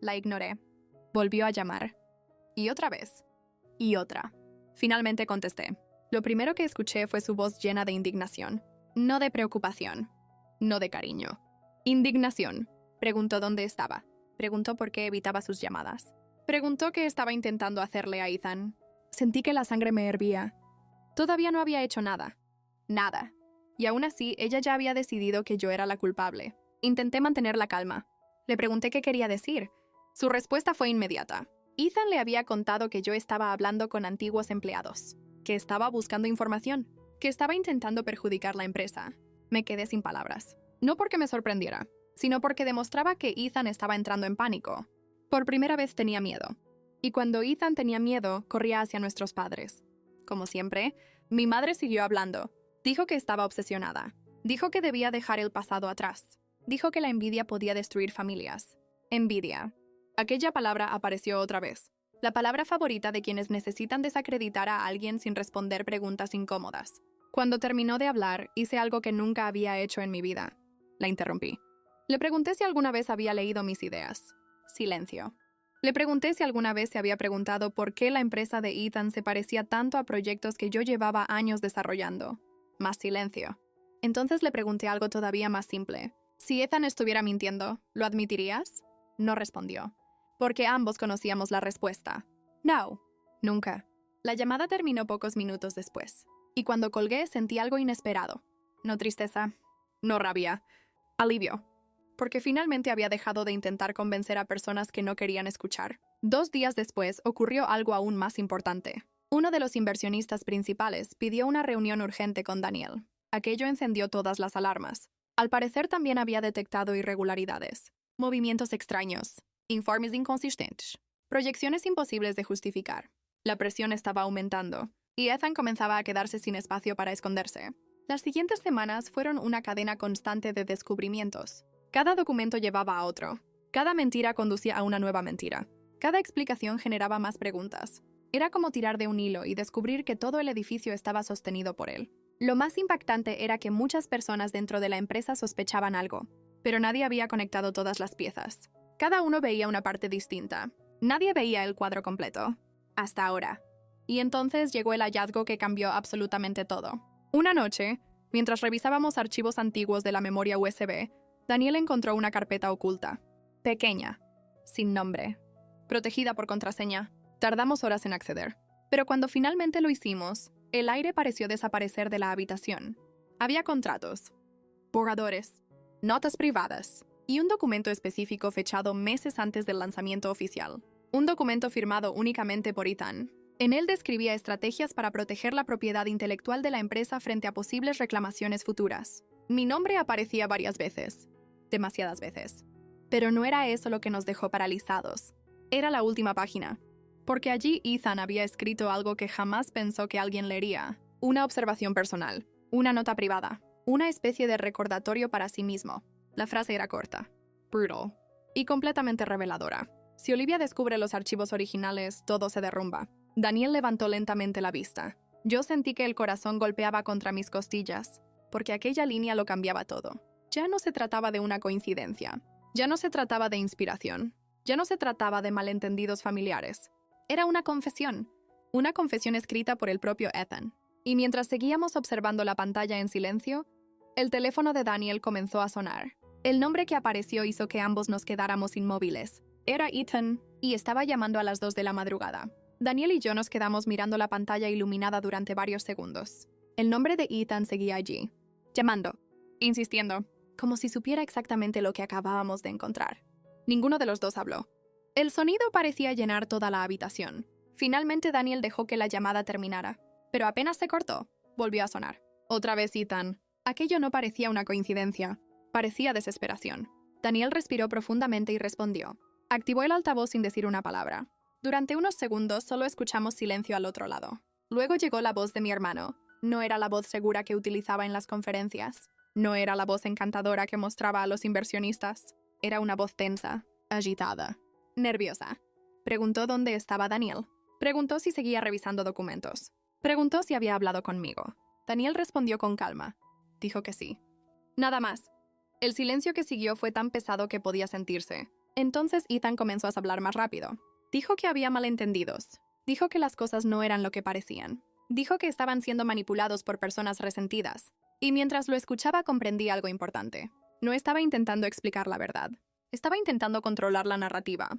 La ignoré. Volvió a llamar. Y otra vez. Y otra. Finalmente contesté. Lo primero que escuché fue su voz llena de indignación. No de preocupación. No de cariño. Indignación. Preguntó dónde estaba. Preguntó por qué evitaba sus llamadas. Preguntó qué estaba intentando hacerle a Ethan. Sentí que la sangre me hervía. Todavía no había hecho nada. Nada. Y aún así, ella ya había decidido que yo era la culpable. Intenté mantener la calma. Le pregunté qué quería decir. Su respuesta fue inmediata. Ethan le había contado que yo estaba hablando con antiguos empleados, que estaba buscando información, que estaba intentando perjudicar la empresa. Me quedé sin palabras. No porque me sorprendiera, sino porque demostraba que Ethan estaba entrando en pánico. Por primera vez tenía miedo. Y cuando Ethan tenía miedo, corría hacia nuestros padres. Como siempre, mi madre siguió hablando. Dijo que estaba obsesionada. Dijo que debía dejar el pasado atrás. Dijo que la envidia podía destruir familias. Envidia. Aquella palabra apareció otra vez. La palabra favorita de quienes necesitan desacreditar a alguien sin responder preguntas incómodas. Cuando terminó de hablar, hice algo que nunca había hecho en mi vida. La interrumpí. Le pregunté si alguna vez había leído mis ideas. Silencio. Le pregunté si alguna vez se había preguntado por qué la empresa de Ethan se parecía tanto a proyectos que yo llevaba años desarrollando. Más silencio. Entonces le pregunté algo todavía más simple. Si Ethan estuviera mintiendo, ¿lo admitirías? No respondió. Porque ambos conocíamos la respuesta. No. Nunca. La llamada terminó pocos minutos después. Y cuando colgué sentí algo inesperado. No tristeza. No rabia. Alivio. Porque finalmente había dejado de intentar convencer a personas que no querían escuchar. 2 días después ocurrió algo aún más importante. Uno de los inversionistas principales pidió una reunión urgente con Daniel. Aquello encendió todas las alarmas. Al parecer también había detectado irregularidades, movimientos extraños, informes inconsistentes, proyecciones imposibles de justificar. La presión estaba aumentando, y Ethan comenzaba a quedarse sin espacio para esconderse. Las siguientes semanas fueron una cadena constante de descubrimientos. Cada documento llevaba a otro. Cada mentira conducía a una nueva mentira. Cada explicación generaba más preguntas. Era como tirar de un hilo y descubrir que todo el edificio estaba sostenido por él. Lo más impactante era que muchas personas dentro de la empresa sospechaban algo, pero nadie había conectado todas las piezas. Cada uno veía una parte distinta. Nadie veía el cuadro completo. Hasta ahora. Y entonces llegó el hallazgo que cambió absolutamente todo. Una noche, mientras revisábamos archivos antiguos de la memoria USB, Daniel encontró una carpeta oculta. Pequeña. Sin nombre. Protegida por contraseña. Tardamos horas en acceder. Pero cuando finalmente lo hicimos, el aire pareció desaparecer de la habitación. Había contratos, borradores, notas privadas y un documento específico fechado meses antes del lanzamiento oficial. Un documento firmado únicamente por Ethan. En él describía estrategias para proteger la propiedad intelectual de la empresa frente a posibles reclamaciones futuras. Mi nombre aparecía varias veces, demasiadas veces. Pero no era eso lo que nos dejó paralizados. Era la última página, porque allí Ethan había escrito algo que jamás pensó que alguien leería. Una observación personal, una nota privada, una especie de recordatorio para sí mismo. La frase era corta, brutal, y completamente reveladora. Si Olivia descubre los archivos originales, todo se derrumba. Daniel levantó lentamente la vista. Yo sentí que el corazón golpeaba contra mis costillas, porque aquella línea lo cambiaba todo. Ya no se trataba de una coincidencia. Ya no se trataba de inspiración. Ya no se trataba de malentendidos familiares. Era una confesión escrita por el propio Ethan. Y mientras seguíamos observando la pantalla en silencio, el teléfono de Daniel comenzó a sonar. El nombre que apareció hizo que ambos nos quedáramos inmóviles. Era Ethan, y estaba llamando a las 2 de la madrugada. Daniel y yo nos quedamos mirando la pantalla iluminada durante varios segundos. El nombre de Ethan seguía allí, llamando, insistiendo, como si supiera exactamente lo que acabábamos de encontrar. Ninguno de los dos habló. El sonido parecía llenar toda la habitación. Finalmente Daniel dejó que la llamada terminara, pero apenas se cortó, volvió a sonar. Otra vez Ethan. Aquello no parecía una coincidencia, parecía desesperación. Daniel respiró profundamente y respondió. Activó el altavoz sin decir una palabra. Durante unos segundos solo escuchamos silencio al otro lado. Luego llegó la voz de mi hermano. No era la voz segura que utilizaba en las conferencias. No era la voz encantadora que mostraba a los inversionistas. Era una voz tensa, agitada, nerviosa. Preguntó dónde estaba Daniel. Preguntó si seguía revisando documentos. Preguntó si había hablado conmigo. Daniel respondió con calma. Dijo que sí. Nada más. El silencio que siguió fue tan pesado que podía sentirse. Entonces Ethan comenzó a hablar más rápido. Dijo que había malentendidos. Dijo que las cosas no eran lo que parecían. Dijo que estaban siendo manipulados por personas resentidas. Y mientras lo escuchaba comprendí algo importante. No estaba intentando explicar la verdad. Estaba intentando controlar la narrativa.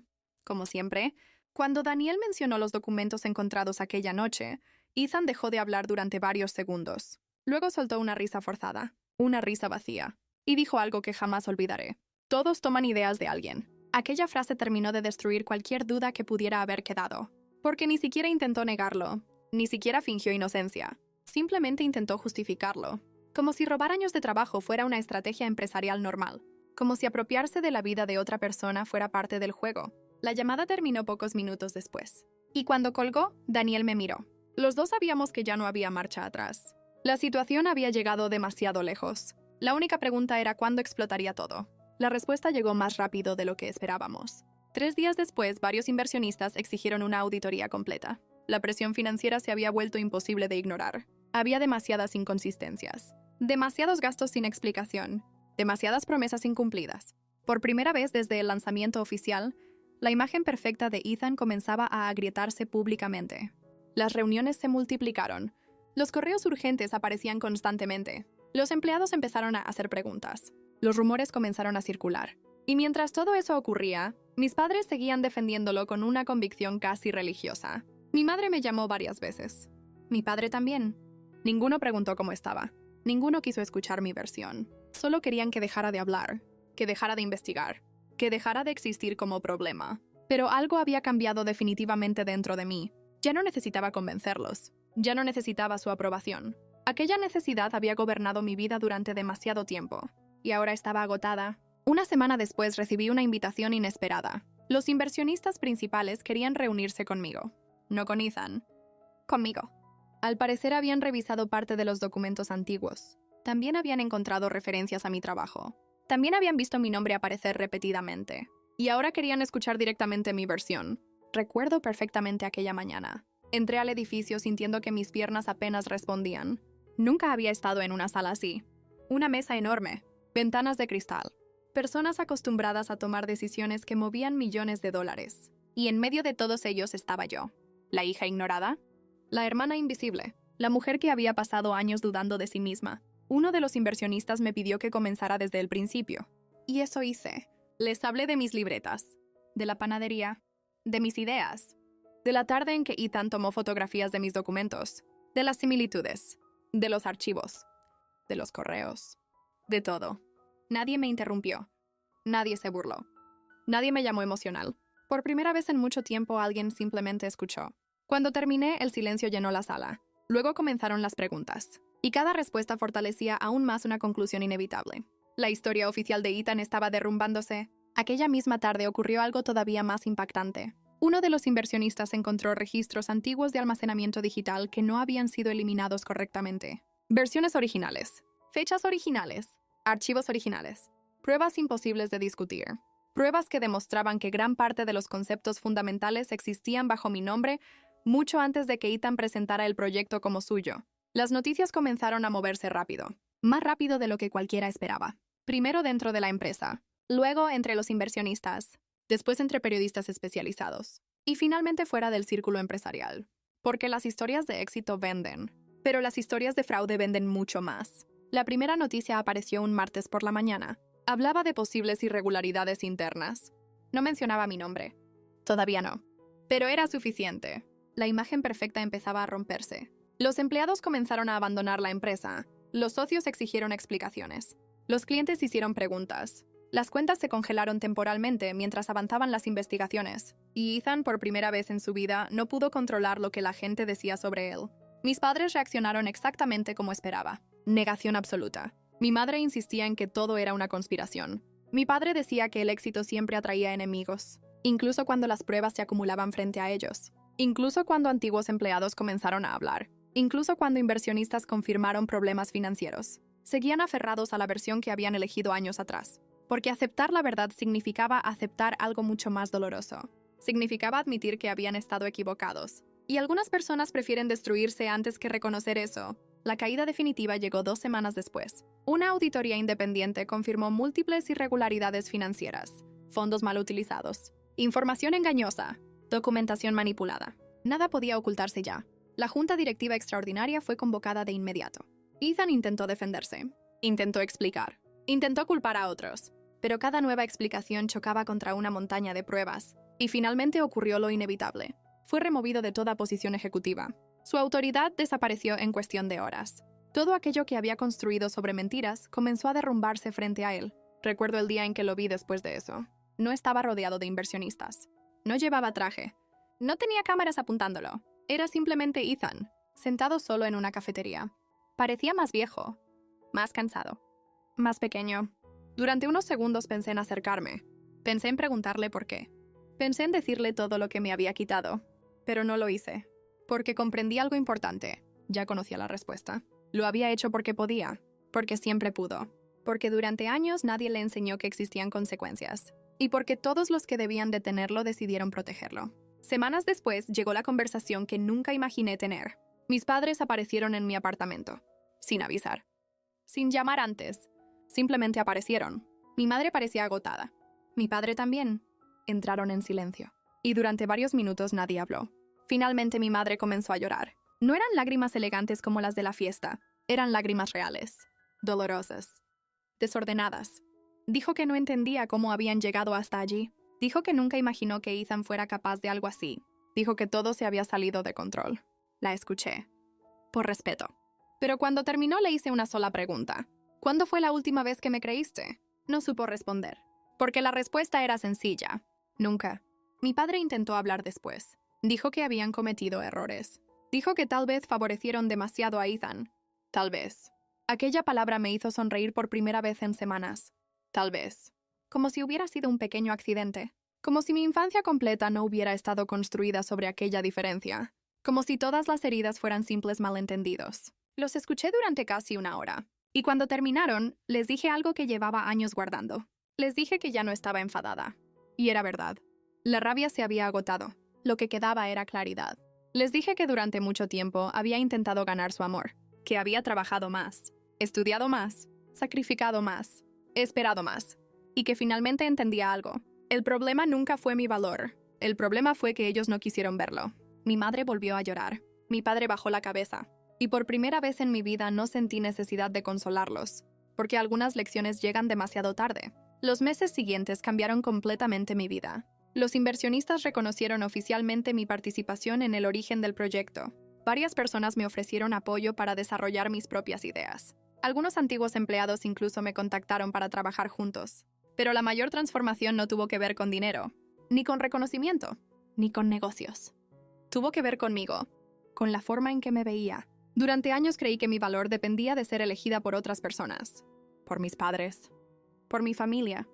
Como siempre, cuando Daniel mencionó los documentos encontrados aquella noche, Ethan dejó de hablar durante varios segundos. Luego soltó una risa forzada, una risa vacía, y dijo algo que jamás olvidaré. Todos toman ideas de alguien. Aquella frase terminó de destruir cualquier duda que pudiera haber quedado, porque ni siquiera intentó negarlo, ni siquiera fingió inocencia. Simplemente intentó justificarlo, como si robar años de trabajo fuera una estrategia empresarial normal, como si apropiarse de la vida de otra persona fuera parte del juego. La llamada terminó pocos minutos después, y cuando colgó, Daniel me miró. Los dos sabíamos que ya no había marcha atrás. La situación había llegado demasiado lejos. La única pregunta era cuándo explotaría todo. La respuesta llegó más rápido de lo que esperábamos. 3 días después, varios inversionistas exigieron una auditoría completa. La presión financiera se había vuelto imposible de ignorar. Había demasiadas inconsistencias, demasiados gastos sin explicación, demasiadas promesas incumplidas. Por primera vez desde el lanzamiento oficial, la imagen perfecta de Ethan comenzaba a agrietarse públicamente. Las reuniones se multiplicaron. Los correos urgentes aparecían constantemente. Los empleados empezaron a hacer preguntas. Los rumores comenzaron a circular. Y mientras todo eso ocurría, mis padres seguían defendiéndolo con una convicción casi religiosa. Mi madre me llamó varias veces. Mi padre también. Ninguno preguntó cómo estaba. Ninguno quiso escuchar mi versión. Solo querían que dejara de hablar, que dejara de investigar, que dejara de existir como problema. Pero algo había cambiado definitivamente dentro de mí. Ya no necesitaba convencerlos. Ya no necesitaba su aprobación. Aquella necesidad había gobernado mi vida durante demasiado tiempo. Y ahora estaba agotada. Una semana después recibí una invitación inesperada. Los inversionistas principales querían reunirse conmigo. No con Ethan. Conmigo. Al parecer habían revisado parte de los documentos antiguos. También habían encontrado referencias a mi trabajo. También habían visto mi nombre aparecer repetidamente. Y ahora querían escuchar directamente mi versión. Recuerdo perfectamente aquella mañana. Entré al edificio sintiendo que mis piernas apenas respondían. Nunca había estado en una sala así. Una mesa enorme. Ventanas de cristal. Personas acostumbradas a tomar decisiones que movían millones de dólares. Y en medio de todos ellos estaba yo. La hija ignorada. La hermana invisible. La mujer que había pasado años dudando de sí misma. Uno de los inversionistas me pidió que comenzara desde el principio. Y eso hice. Les hablé de mis libretas. De la panadería. De mis ideas. De la tarde en que Ethan tomó fotografías de mis documentos. De las similitudes. De los archivos. De los correos. De todo. Nadie me interrumpió. Nadie se burló. Nadie me llamó emocional. Por primera vez en mucho tiempo alguien simplemente escuchó. Cuando terminé, el silencio llenó la sala. Luego comenzaron las preguntas. Y cada respuesta fortalecía aún más una conclusión inevitable. La historia oficial de Ethan estaba derrumbándose. Aquella misma tarde ocurrió algo todavía más impactante. Uno de los inversionistas encontró registros antiguos de almacenamiento digital que no habían sido eliminados correctamente. Versiones originales, fechas originales, archivos originales, pruebas imposibles de discutir. Pruebas que demostraban que gran parte de los conceptos fundamentales existían bajo mi nombre mucho antes de que Ethan presentara el proyecto como suyo. Las noticias comenzaron a moverse rápido, más rápido de lo que cualquiera esperaba. Primero dentro de la empresa, luego entre los inversionistas, después entre periodistas especializados, y finalmente fuera del círculo empresarial. Porque las historias de éxito venden, pero las historias de fraude venden mucho más. La primera noticia apareció un martes por la mañana. Hablaba de posibles irregularidades internas. No mencionaba mi nombre. Todavía no. Pero era suficiente. La imagen perfecta empezaba a romperse. Los empleados comenzaron a abandonar la empresa. Los socios exigieron explicaciones. Los clientes hicieron preguntas. Las cuentas se congelaron temporalmente mientras avanzaban las investigaciones. Y Ethan, por primera vez en su vida, no pudo controlar lo que la gente decía sobre él. Mis padres reaccionaron exactamente como esperaba. Negación absoluta. Mi madre insistía en que todo era una conspiración. Mi padre decía que el éxito siempre atraía enemigos, incluso cuando las pruebas se acumulaban frente a ellos. Incluso cuando antiguos empleados comenzaron a hablar. Incluso cuando inversionistas confirmaron problemas financieros. Seguían aferrados a la versión que habían elegido años atrás. Porque aceptar la verdad significaba aceptar algo mucho más doloroso. Significaba admitir que habían estado equivocados. Y algunas personas prefieren destruirse antes que reconocer eso. La caída definitiva llegó 2 semanas después. Una auditoría independiente confirmó múltiples irregularidades financieras, fondos mal utilizados, información engañosa, documentación manipulada. Nada podía ocultarse ya. La junta directiva extraordinaria fue convocada de inmediato. Ethan intentó defenderse, intentó explicar, intentó culpar a otros, pero cada nueva explicación chocaba contra una montaña de pruebas, y finalmente ocurrió lo inevitable. Fue removido de toda posición ejecutiva. Su autoridad desapareció en cuestión de horas. Todo aquello que había construido sobre mentiras comenzó a derrumbarse frente a él. Recuerdo el día en que lo vi después de eso. No estaba rodeado de inversionistas. No llevaba traje. No tenía cámaras apuntándolo. Era simplemente Ethan, sentado solo en una cafetería. Parecía más viejo, más cansado, más pequeño. Durante unos segundos pensé en acercarme. Pensé en preguntarle por qué. Pensé en decirle todo lo que me había quitado, pero no lo hice. Porque comprendí algo importante. Ya conocía la respuesta. Lo había hecho porque podía, porque siempre pudo, porque durante años nadie le enseñó que existían consecuencias, y porque todos los que debían detenerlo decidieron protegerlo. Semanas después llegó la conversación que nunca imaginé tener. Mis padres aparecieron en mi apartamento, sin avisar, sin llamar antes. Simplemente aparecieron. Mi madre parecía agotada. Mi padre también. Entraron en silencio, y durante varios minutos nadie habló. Finalmente mi madre comenzó a llorar. No eran lágrimas elegantes como las de la fiesta. Eran lágrimas reales, dolorosas, desordenadas. Dijo que no entendía cómo habían llegado hasta allí. Dijo que nunca imaginó que Ethan fuera capaz de algo así. Dijo que todo se había salido de control. La escuché, por respeto. Pero cuando terminó le hice una sola pregunta. ¿Cuándo fue la última vez que me creíste? No supo responder, porque la respuesta era sencilla. Nunca. Mi padre intentó hablar después. Dijo que habían cometido errores. Dijo que tal vez favorecieron demasiado a Ethan. Tal vez. Aquella palabra me hizo sonreír por primera vez en semanas. Tal vez. Como si hubiera sido un pequeño accidente. Como si mi infancia completa no hubiera estado construida sobre aquella diferencia. Como si todas las heridas fueran simples malentendidos. Los escuché durante casi 1 hora. Y cuando terminaron, les dije algo que llevaba años guardando. Les dije que ya no estaba enfadada. Y era verdad. La rabia se había agotado. Lo que quedaba era claridad. Les dije que durante mucho tiempo había intentado ganar su amor, que había trabajado más, estudiado más, sacrificado más, esperado más, y que finalmente entendía algo. El problema nunca fue mi valor. El problema fue que ellos no quisieron verlo. Mi madre volvió a llorar. Mi padre bajó la cabeza. Y por primera vez en mi vida no sentí necesidad de consolarlos, porque algunas lecciones llegan demasiado tarde. Los meses siguientes cambiaron completamente mi vida. Los inversionistas reconocieron oficialmente mi participación en el origen del proyecto. Varias personas me ofrecieron apoyo para desarrollar mis propias ideas. Algunos antiguos empleados incluso me contactaron para trabajar juntos. Pero la mayor transformación no tuvo que ver con dinero, ni con reconocimiento, ni con negocios. Tuvo que ver conmigo, con la forma en que me veía. Durante años creí que mi valor dependía de ser elegida por otras personas, por mis padres, por mi familia,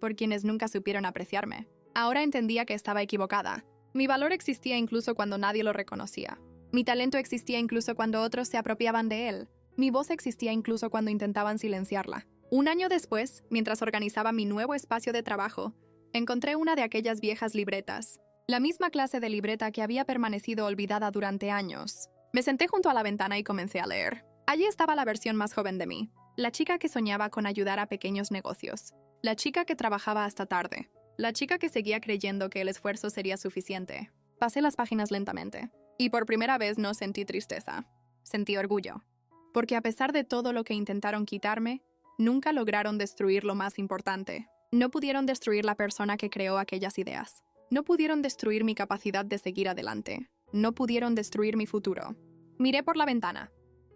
por quienes nunca supieron apreciarme. Ahora entendía que estaba equivocada. Mi valor existía incluso cuando nadie lo reconocía. Mi talento existía incluso cuando otros se apropiaban de él. Mi voz existía incluso cuando intentaban silenciarla. Un año después, mientras organizaba mi nuevo espacio de trabajo, encontré una de aquellas viejas libretas, la misma clase de libreta que había permanecido olvidada durante años. Me senté junto a la ventana y comencé a leer. Allí estaba la versión más joven de mí, la chica que soñaba con ayudar a pequeños negocios, la chica que trabajaba hasta tarde, la chica que seguía creyendo que el esfuerzo sería suficiente. Pasé las páginas lentamente, y por primera vez no sentí tristeza, sentí orgullo. Porque a pesar de todo lo que intentaron quitarme, nunca lograron destruir lo más importante. No pudieron destruir la persona que creó aquellas ideas. No pudieron destruir mi capacidad de seguir adelante. No pudieron destruir mi futuro. Miré por la ventana.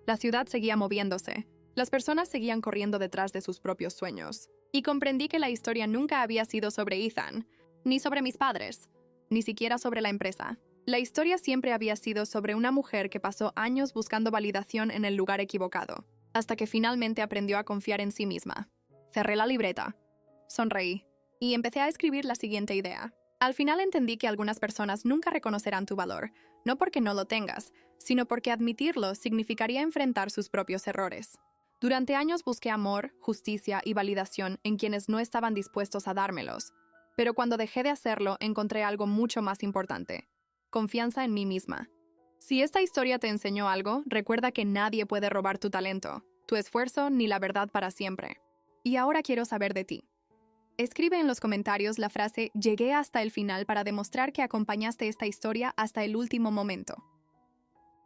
La ciudad seguía moviéndose. Las personas seguían corriendo detrás de sus propios sueños. Y comprendí que la historia nunca había sido sobre Ethan, ni sobre mis padres, ni siquiera sobre la empresa. La historia siempre había sido sobre una mujer que pasó años buscando validación en el lugar equivocado, hasta que finalmente aprendió a confiar en sí misma. Cerré la libreta, sonreí, y empecé a escribir la siguiente idea. Al final entendí que algunas personas nunca reconocerán tu valor, no porque no lo tengas, sino porque admitirlo significaría enfrentar sus propios errores. Durante años busqué amor, justicia y validación en quienes no estaban dispuestos a dármelos, pero cuando dejé de hacerlo encontré algo mucho más importante: confianza en mí misma. Si esta historia te enseñó algo, recuerda que nadie puede robar tu talento, tu esfuerzo ni la verdad para siempre. Y ahora quiero saber de ti. Escribe en los comentarios la frase "llegué hasta el final" para demostrar que acompañaste esta historia hasta el último momento.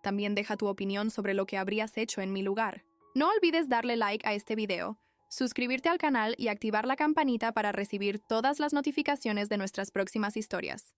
También deja tu opinión sobre lo que habrías hecho en mi lugar. No olvides darle like a este video, suscribirte al canal y activar la campanita para recibir todas las notificaciones de nuestras próximas historias.